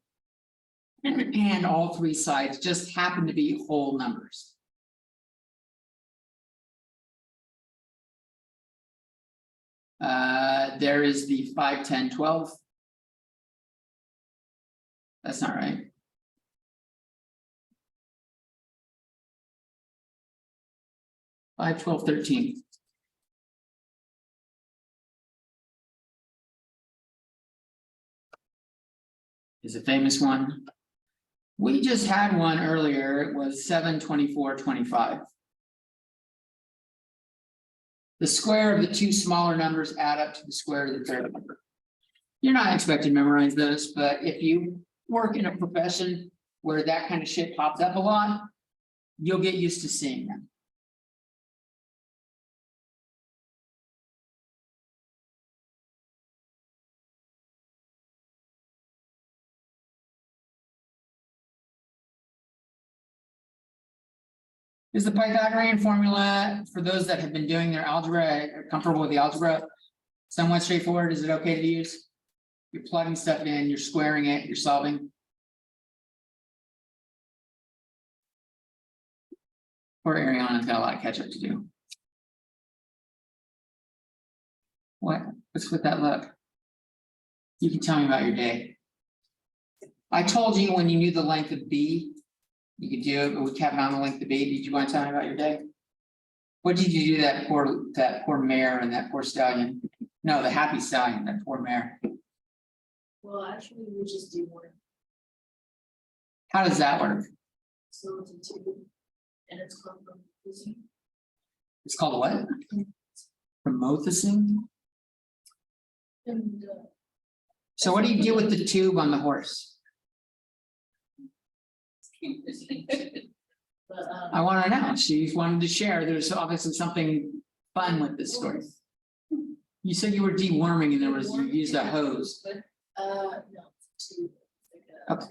And all 3 sides just happen to be whole numbers. There is the 5, 10, 12. That's not right. 5, 12, 13. Is a famous one. We just had one earlier. It was 7, 24, 25. The square of the 2 smaller numbers add up to the square of the third number. You're not expected to memorize those, but if you work in a profession where that kind of shit pops up a lot, you'll get used to seeing them. Is the Pythagorean formula, for those that have been doing their algebra, are comfortable with the algebra? Somewhat straightforward. Is it okay to use? You're plugging stuff in, you're squaring it, you're solving. Poor Ariana's got a lot of catch up to do. What? What's with that look? You can tell me about your day. I told you when you knew the length of B, you could do it, but we kept on the length of B. Did you want to tell me about your day? What did you do that poor mare and that poor stallion? No, the happy stallion, that poor mare. Well, actually, we just do one. How does that work? So it's a 2, and it's come from using. It's called what? Promothicing? And So what do you do with the tube on the horse? but I want to know. She wanted to share. There's obviously something fun with this story. You said you were deworming and you used a hose. But no, 2.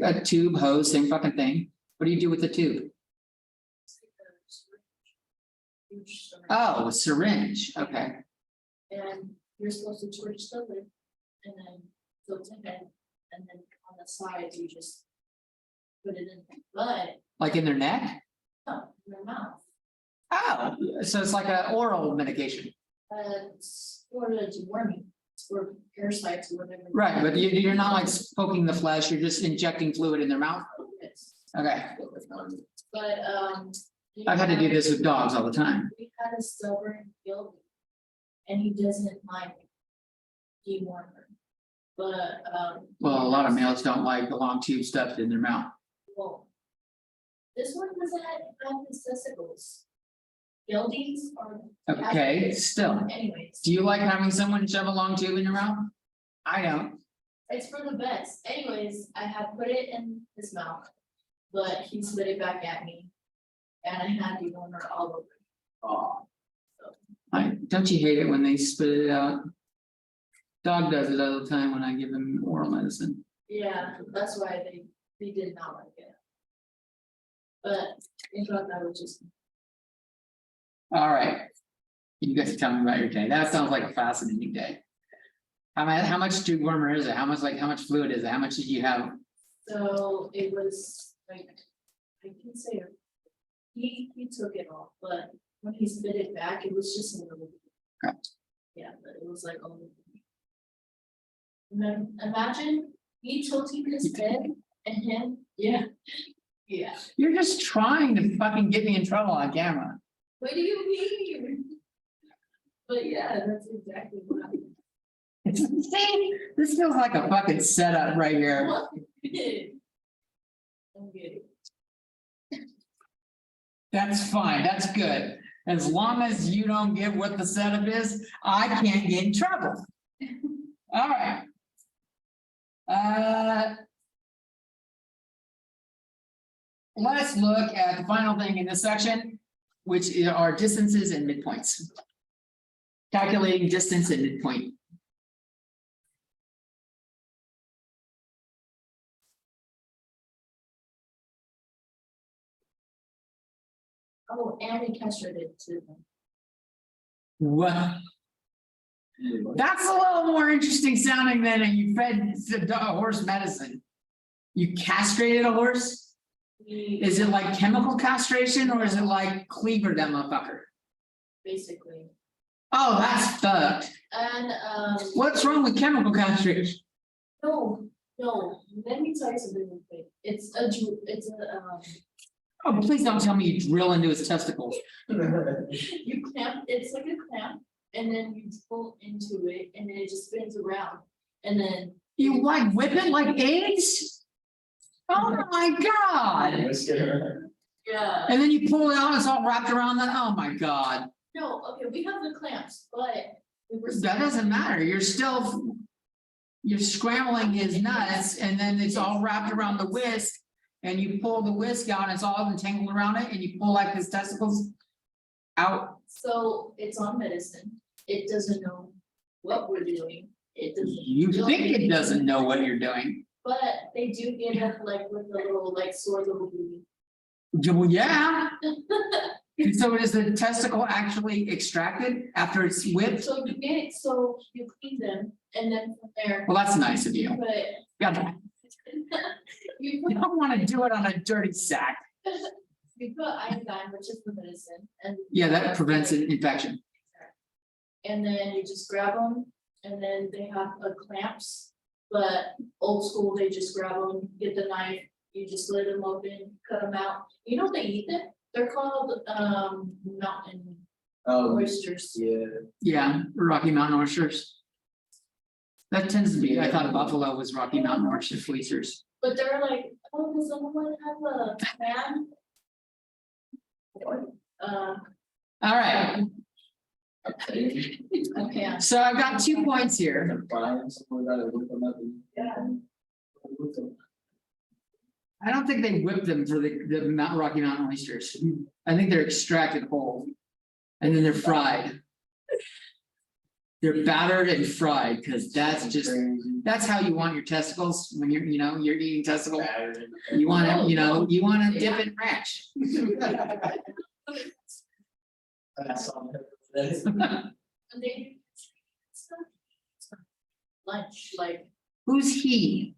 Like A tube, hose, same fucking thing. What do you do with the tube? huge syringe. Oh, a syringe. Okay. And you're supposed to torch the lid and then fill it in, and then on the sides, you just put it in, but Like in their neck? no, in your mouth. Oh, so it's like an oral medication. It's for the deworming. or parasites or whatever. Right, but you're not like poking the flesh, you're just injecting fluid in their mouth. Yes. Okay, But, we I've had to do had- this with dogs all the time. We had a stubborn guilty. And he doesn't like dewormer. But, Well, a lot of males don't like the long tube stuffed in their mouth. well, this one doesn't have his testicles. Guilties are. Okay, still, Anyways, do you like having someone shove a long tube in your mouth? I don't. it's for the best. Anyways, I had put it in his mouth, but he spit it back at me. And I had dewormer all over. Oh, Don't you hate it when they spit it out? Dog does it all the time when I give him oral medicine. Yeah, that's why they did not like it. But I thought that was just, All right. You guys tell me about your day. That sounds like a fascinating day. How much dewormer is it? How much fluid is it? How much did you have? so it was like, I can say it. He took it all, but when he spit it back, it was just a little. Okay. Yeah, but it was like, oh. And then imagine me tilting his head and him, yeah, yeah. You're just trying to fucking get me in trouble on camera. What do you mean? But yeah, that's exactly what happened. See, this feels like a fucking setup right here. What? I'm kidding. That's fine, that's good. As long as you don't get what the setup is, I can't get in trouble. All right. Let's look at the final thing in this section, which are distances and midpoints. Calculating distance and midpoint. Oh, and he castrated too. Well, that's a little more interesting sounding than you fed a horse medicine. You castrated a horse? Is it like chemical castration or is it like cleaver that motherfucker? Basically, Oh, that's fucked. and What's wrong with chemical castration? no, let me tell you something real quick. It's a Oh, please don't tell me you drill into his testicles. you clamp, it's like a clamp, and then you pull into it, and then it just spins around, and then. You like whip it like eggs? Oh my god. Yeah. And then you pull it out, it's all wrapped around that. Oh my god. No, okay, we have the clamps, but. we were That doesn't matter. You're still. You're scrambling his nuts and then it's all wrapped around the whisk. And you pull the whisk out and it's all entangled around it and you pull like his testicles out. So it's on medicine. It doesn't know what we're doing. It doesn't. You think it doesn't know what you're doing. But they do get up like with the little like sore little booty. Well, yeah. So is the testicle actually extracted after it's whipped? So you get it, so you clean them and then from there, Well, that's nice of you. but Yeah, you you put, don't want to do it on a dirty sack. you put iodine, which is the medicine, and. Yeah, that prevents an infection. And then you just grab them, and then they have clamps, but old school, they just grab them, get the knife, you just let them open, cut them out. You know they eat them? They're called mountain Oh, oysters. yeah. Yeah, Rocky Mountain oysters. That tends to be, I thought buffalo was Rocky Mountain oyster fleecers. But they're like, oh, does someone have a fan? All right, Okay, so I've got 2 points here. yeah, I don't think they whip them for the Mount Rocky Mountain oysters. I think they're extracted whole. And then they're fried. They're battered and fried, because that's how you want your testicles when you're eating testicle. You want to, you want to dip in ranch. and they stuff. Lunch, like, Who's he?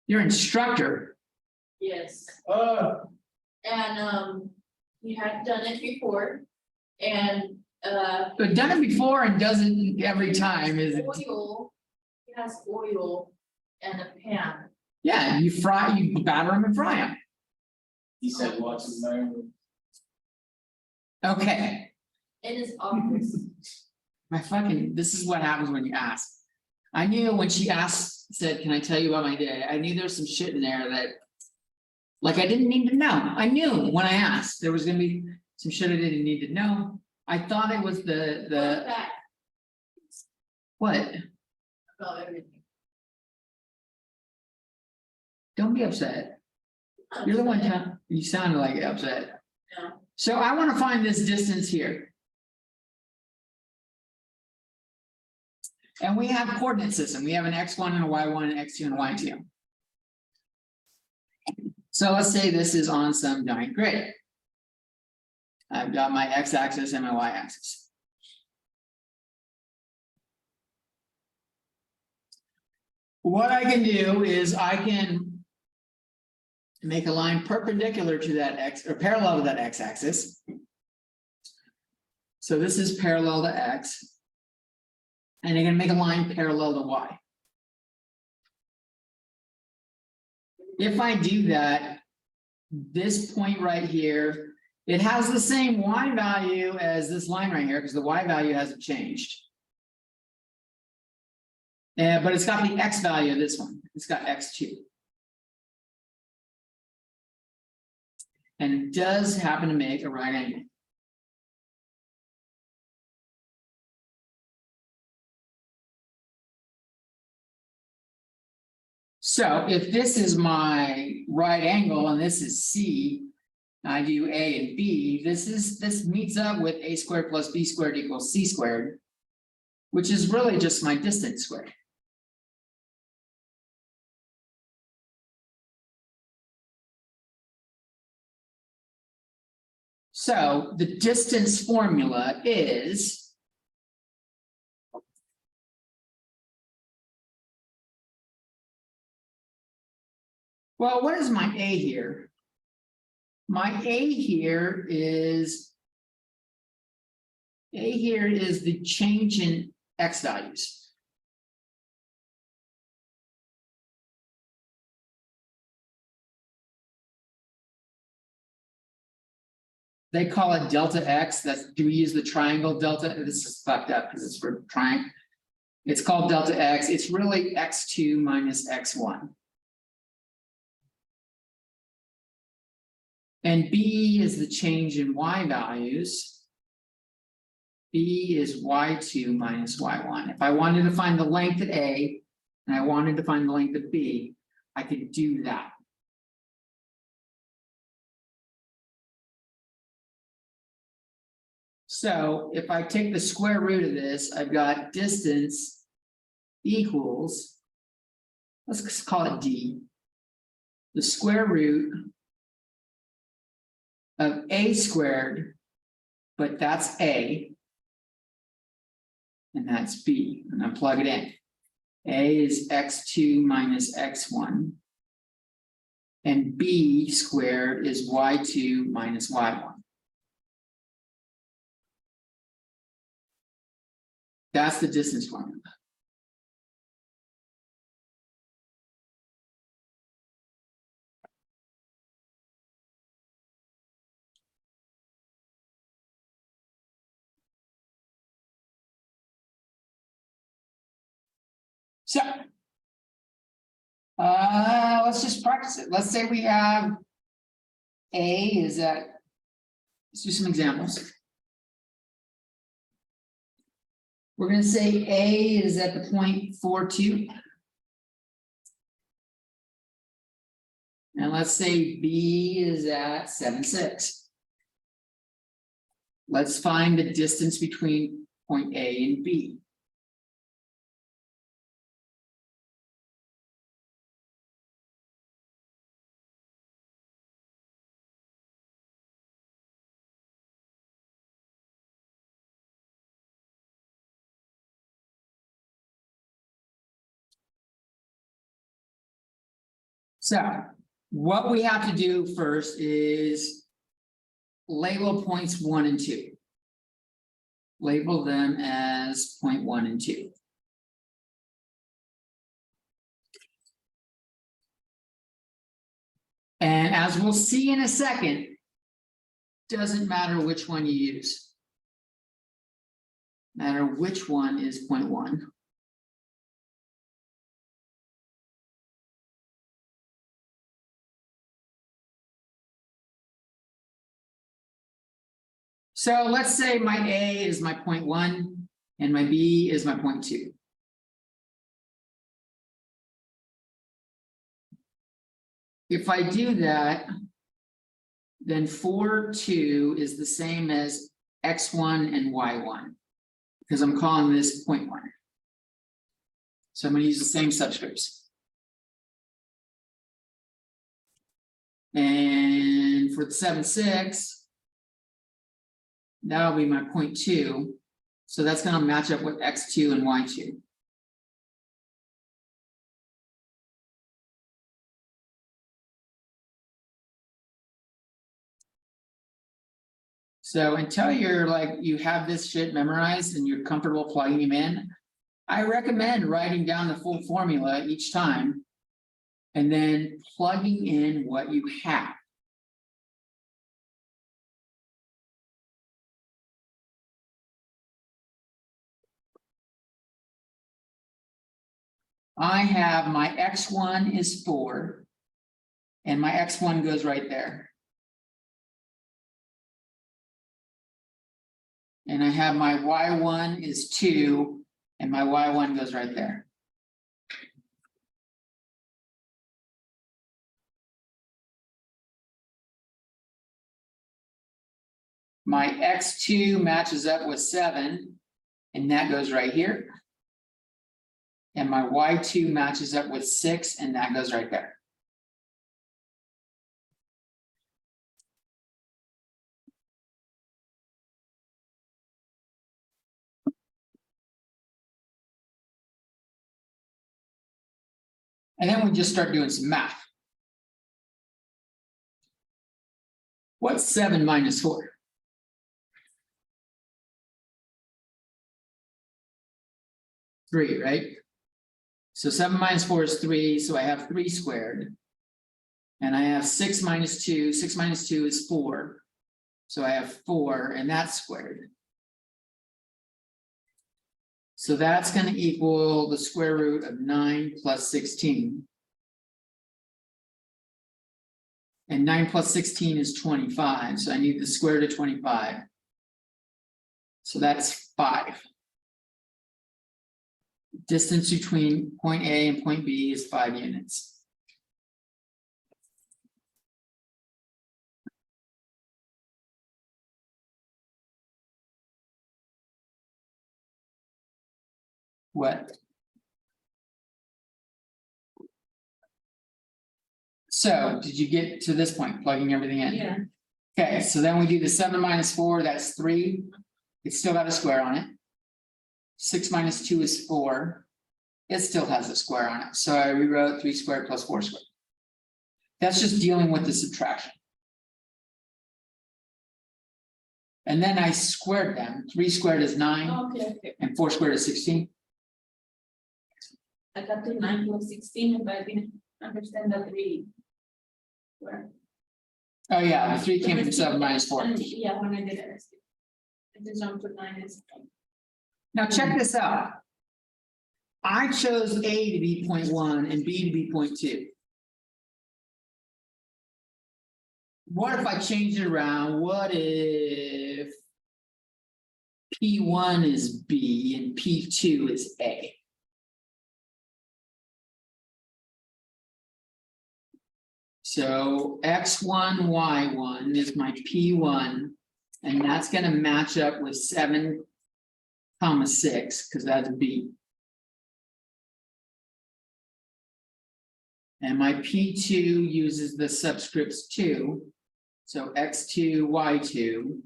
Your instructor. yes. And he had done it before, and But done it before and does it every time is, Oil, he has oil and a pan. yeah, you batter them and fry them. He said watch his environment. Okay, In his office. this is what happens when you ask. I knew when she said, can I tell you about my day? I knew there's some shit in there that. Like I didn't need to know. I knew when I asked, there was gonna be some shit I didn't need to know. I thought it was the, Back what? about everything. Don't be upset. You're the one you sounded like upset. No. So I wanna find this distance here. And we have coordinate system. We have an x1 and a y1 and x2 and a y2. So let's say this is on some giant grid. I've got my x-axis and my y-axis. What I can do is I can make a line perpendicular to that x or parallel to that x-axis. So this is parallel to x. And I'm gonna make a line parallel to y. If I do that, this point right here, it has the same y value as this line right here because the y value hasn't changed. But it's got the x value of this one. It's got x2. And it does happen to make a right angle. So if this is my right angle and this is C, I do A and B, this meets up with a squared plus b squared equals c squared, which is really just my distance squared. So the distance formula is well, what is my A here? My A here is the change in x values. They call it delta x. Do we use the triangle delta? This is fucked up because it's for triangle. It's called delta x. It's really x2 minus x1. And B is the change in y values. B is y2 minus y1. If I wanted to find the length at A and I wanted to find the length at B, I could do that. So if I take the square root of this, I've got distance equals, let's just call it D, the square root of A squared, but that's A, and that's B, and I plug it in. A is x2 minus x1, and B squared is y2 minus y1. That's the distance formula. So, let's just practice it. Let's say we have A is at, let's do some examples. We're going to say A is at the point 4,2. And let's say B is at 7,6. Let's find the distance between point A and B. So what we have to do first is label points 1 and 2. label them as 0.1 and 2. And as we'll see in a second, doesn't matter which one you use. Matter which one is 0.1. So let's say my A is my 0.1 and my B is my 0.2. If I do that, then 4, 2 is the same as x1 and y1, because I'm calling this 0.1. So I'm going to use the same subscripts. And for the 7, 6, that'll be my 0.2. So that's going to match up with x2 and y2. So until you're like, you have this shit memorized and you're comfortable plugging them in, I recommend writing down the full formula each time and then plugging in what you have. I have my x1 is 4 and my x1 goes right there. And I have my y1 is 2 and my y1 goes right there. My x2 matches up with 7 and that goes right here. And my y2 matches up with 6 and that goes right there. And then we just start doing some math. What's 7 minus 4? 3, right? So 7 minus 4 is 3, so I have 3 squared. And I have 6 minus 2, 6 minus 2 is 4. So I have 4, and that's squared. So that's going to equal the square root of 9 plus 16. And 9 plus 16 is 25, so I need the square root of 25. So that's 5. Distance between point A and point B is 5 units. What? So did you get to this point, plugging everything in? Yeah. Okay, so then we do the 7 minus 4, that's 3. It's still got a square on it. 6 minus 2 is 4. It still has a square on it. So I rewrote 3 squared plus 4 squared. That's just dealing with the subtraction. And then I squared them. 3 squared is 9 Okay, and 4 squared is 16. I got to 9 plus 16, but I didn't understand the 3. Where? Oh yeah, the 3 came from 7 minus 4. Yeah, when I did it, I just jumped to 9 and 7. Now check this out. I chose A to be 0.1 and B to be 0.2. What if I change it around? What if P1 is B and P2 is A? So X1, Y1 is my P1, and that's going to match up with 7, 6, because that's B. And my P2 uses the subscripts 2, so X2, Y2,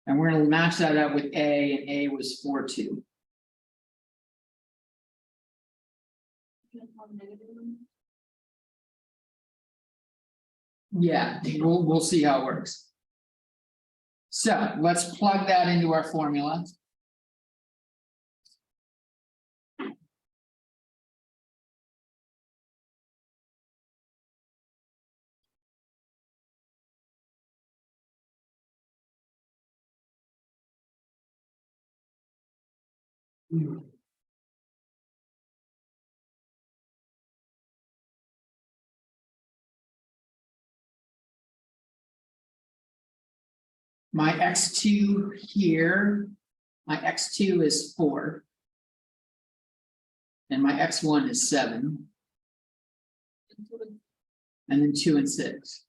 and we're going to match that up with A, and A was 4, 2. Yeah, we'll see how it works. So let's plug that into our formula. My x2 here, my x2 is 4. And my x1 is 7. And then 2 and 6.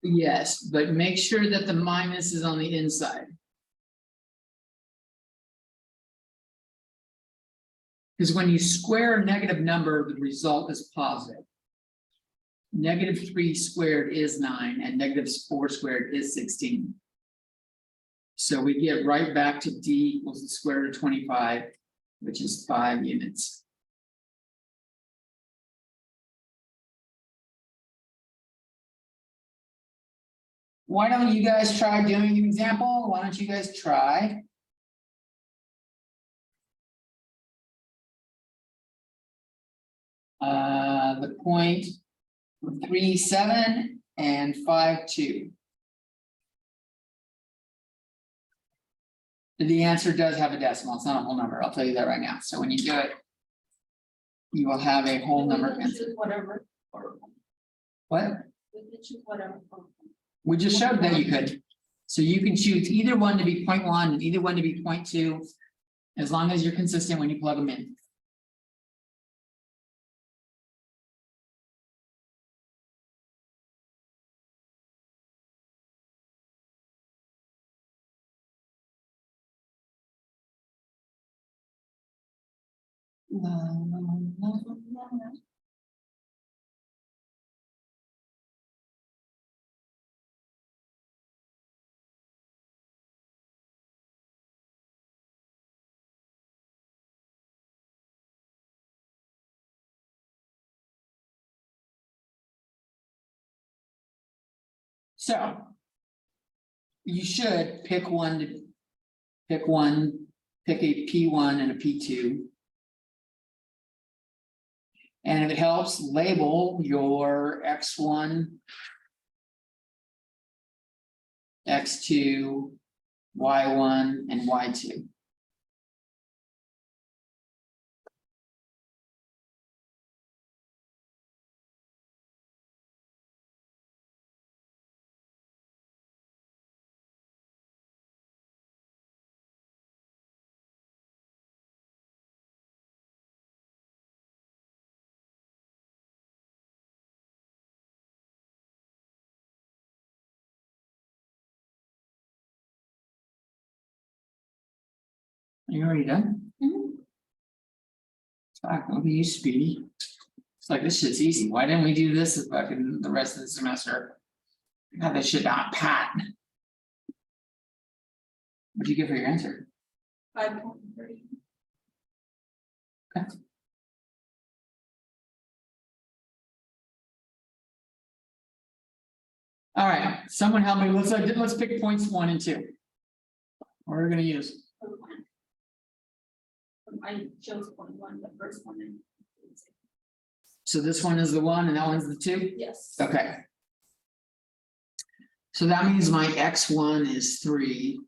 Yes, but make sure that the minus is on the inside. Because when you square a negative number, the result is positive. -3 squared is 9, and -4 squared is 16. So we get right back to d equals the square root of 25, which is 5 units. Why don't you guys try doing an example? Why don't you guys try? The point 3, 7 and 5, 2. The answer does have a decimal. It's not a whole number. I'll tell you that right now. So when you do it, you will have a whole number answer. Whatever. What? We can choose whatever. We just showed that you could. So you can choose either one to be 0.1 and either one to be 0.2, as long as you're consistent when you plug them in. So you should pick one to pick a P1 and a P2. And if it helps, label your X1, X2, Y1, and Y2. Are you already done? Fuck, look at you, Speedy. It's like, this shit's easy. Why didn't we do this fucking the rest of the semester? I got this shit down pat. What'd you get for your answer? 5.3. Okay. All right, someone help me. Let's pick points 1 and 2. What are we gonna use? I chose 0.1, the first one. So this one is the 1 and that one's the 2? Yes. Okay. So that means my X1 is 3,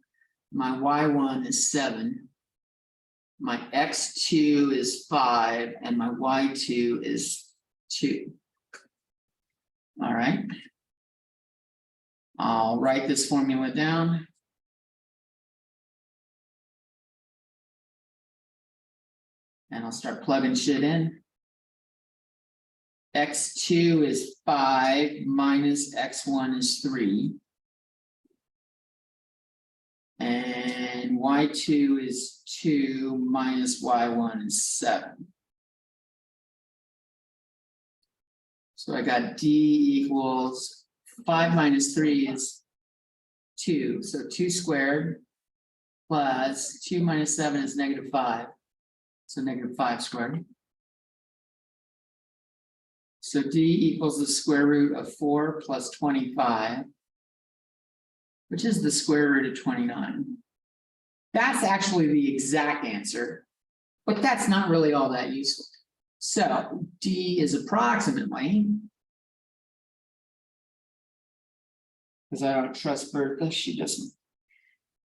my Y1 is 7, my X2 is 5, and my Y2 is 2. All right. I'll write this formula down. And I'll start plugging shit in. X2 is 5 minus X1 is 3. And Y2 is 2 minus Y1 is 7. So I got D equals 5 minus 3 is 2. So 2 squared plus 2 minus 7 is -5. So -5 squared. So D equals the square root of 4 plus 25, which is the square root of 29. That's actually the exact answer, but that's not really all that useful. So D is approximately Cause I don't trust Bertha, she doesn't.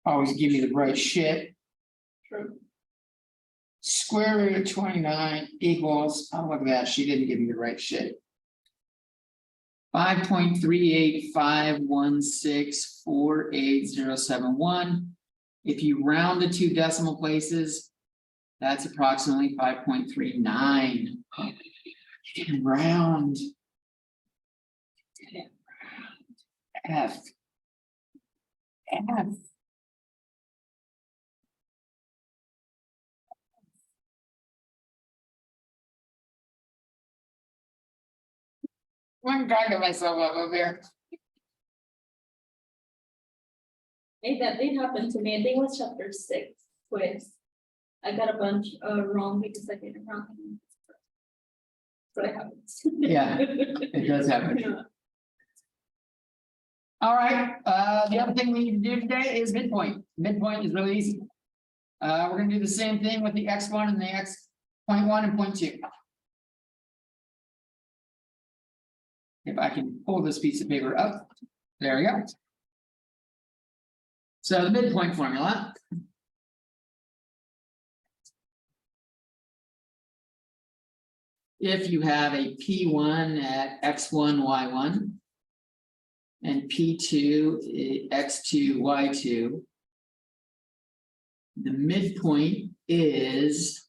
Always give me the right shit. True. Square root of 29 equals, oh, look at that, she didn't give me the right shit. 5.38516487071. If you round to 2 decimal places, that's approximately 5.39. You didn't round. F. F. I'm cracking myself up over here. Hey, that did happen to me. I think it was chapter 6 quiz. I got a bunch wrong because I did it wrong. But it happens. Yeah, it does happen. Yeah. All right, the other thing we need to do today is midpoint. Midpoint is really easy. We're gonna do the same thing with the x1 and the x.1 and point 2. If I can pull this piece of paper up, there we go. So the midpoint formula. If you have a P1 at x1, y1. And P2 x2, y2. The midpoint is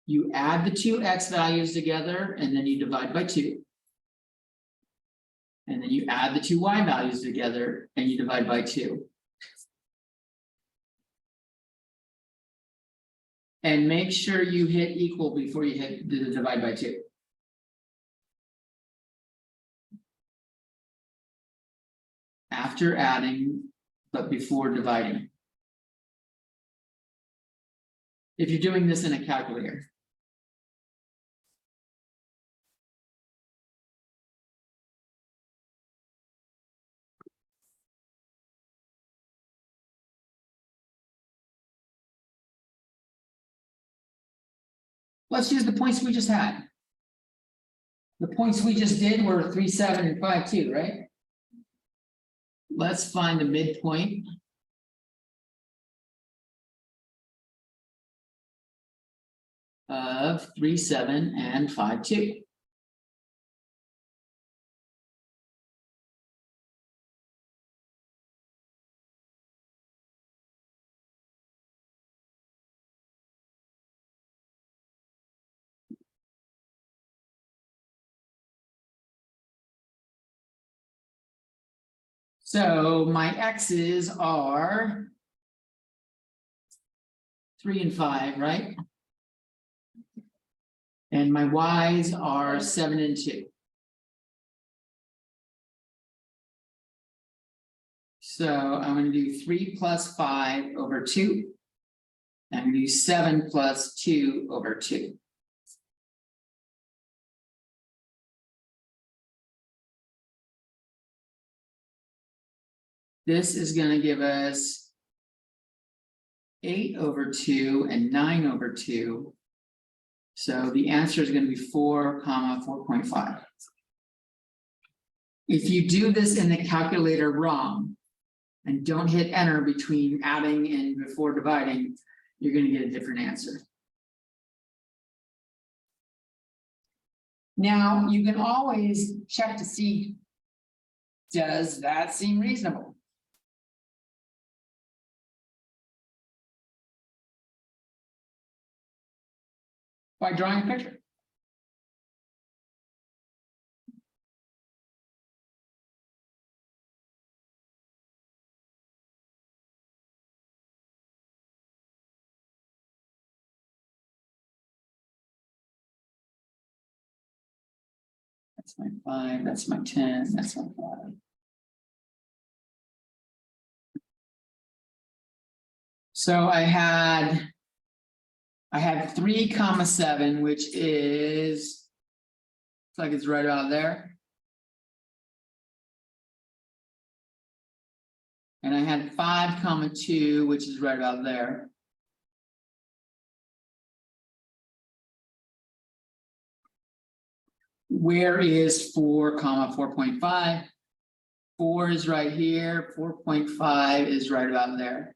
you add the two x values together and then you divide by 2. And then you add the two y values together and you divide by 2. And make sure you hit equal before you hit the divide by 2. After adding, but before dividing. If you're doing this in a calculator. Let's use the points we just had. The points we just did were 3, 7, and 5, 2, right? Let's find the midpoint. Of 3, 7, and 5, 2. So my x's are 3 and 5, right? And my y's are 7 and 2. So I'm going to do 3 plus 5 over 2. I'm going to do 7 plus 2 over 2. This is going to give us 8 over 2 and 9 over 2. So the answer is going to be 4, 4.5. If you do this in the calculator wrong and don't hit enter between adding and before dividing, you're going to get a different answer. Now, you can always check to see, does that seem reasonable? By drawing a picture. That's my 5, that's my 10, that's my 5. So I had 3, 7, which is, looks like it's right about there. And I had 5, 2, which is right about there. Where is 4, 4.5? 4 is right here, 4.5 is right about there.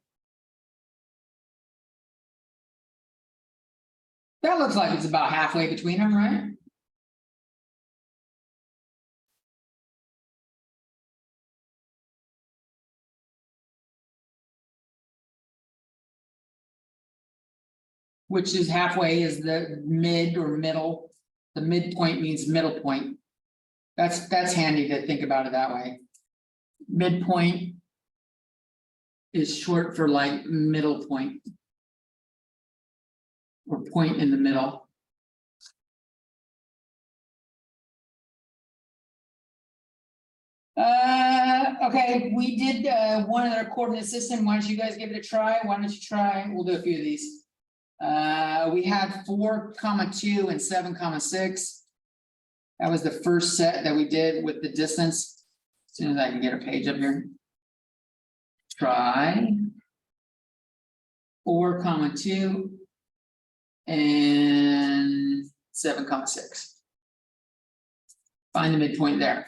That looks like it's about halfway between them, right? Which is halfway is the mid or middle. The midpoint means middle point. That's handy to think about it that way. Midpoint is short for like middle point. Or point in the middle. Okay, we did one other coordinate system. Why don't you guys give it a try? Why don't you try? We'll do a few of these. We had 4,2 and 7,6. That was the first set that we did with the distance. As soon as I can get a page up here. Try 4,2 and 7,6. Find the midpoint there.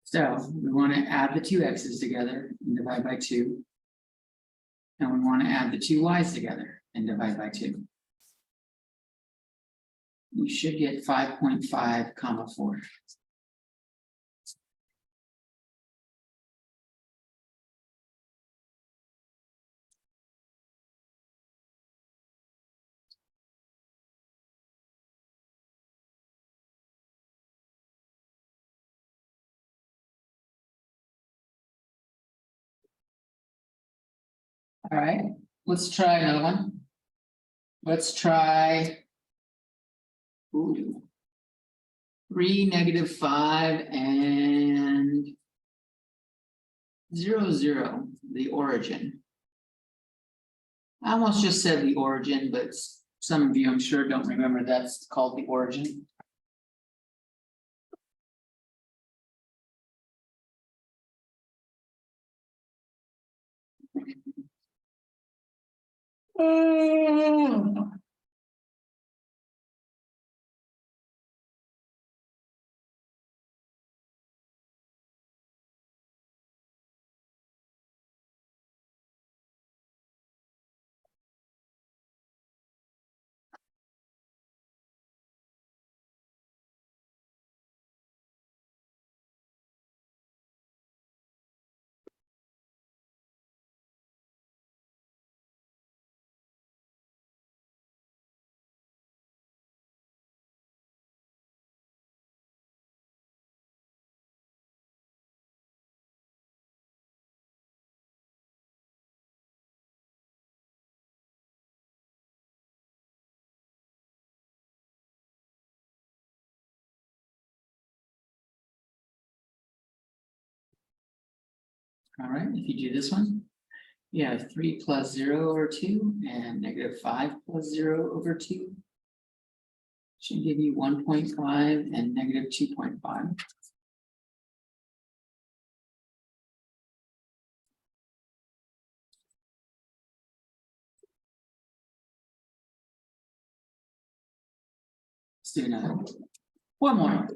So we want to add the two x's together and divide by 2. And we want to add the two y's together and divide by 2. You should get 5.5, 4. All right, let's try another one. Let's try 3, -5 and 0, 0, the origin. I almost just said the origin, but some of you, I'm sure, don't remember that's called the origin. All right, if you do this one, you have 3 + 0 over 2 and -5 + 0 over 2. Should give you 1.5 and -2.5. Let's do another one. One more.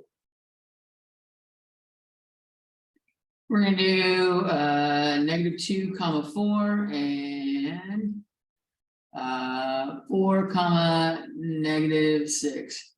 We're gonna do -2, 4 and 4, -6.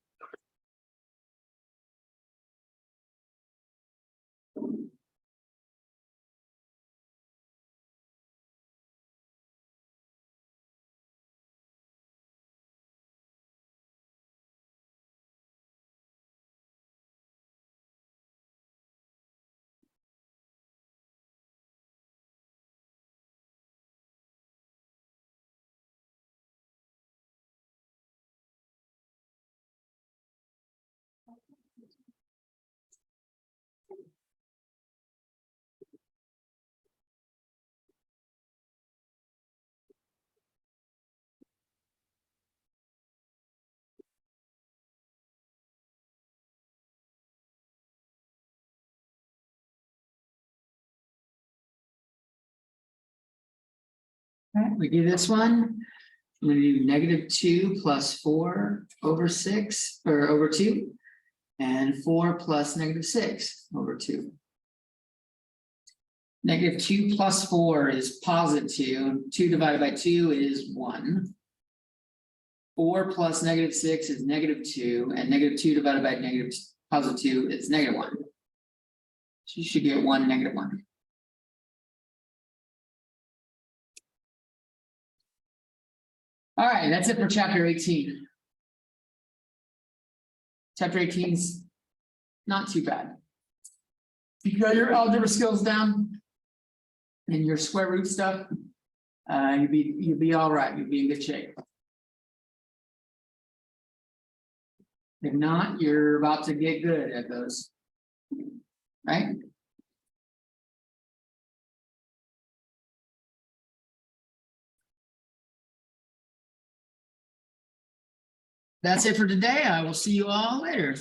All right, we do this one. I'm gonna do -2 + 4 over 6 or over 2. And 4 plus -6 over 2. -2 + 4 is +2. 2 divided by 2 is 1. 4 plus -6 is -2, and -2 divided by +2 is -1. So you should get 1, -1. All right, that's it for chapter 18. Chapter 18 is not too bad. You got your algebra skills down and your square root stuff. You'll be all right. You'll be in good shape. If not, you're about to get good at those, right? That's it for today. I will see you all later.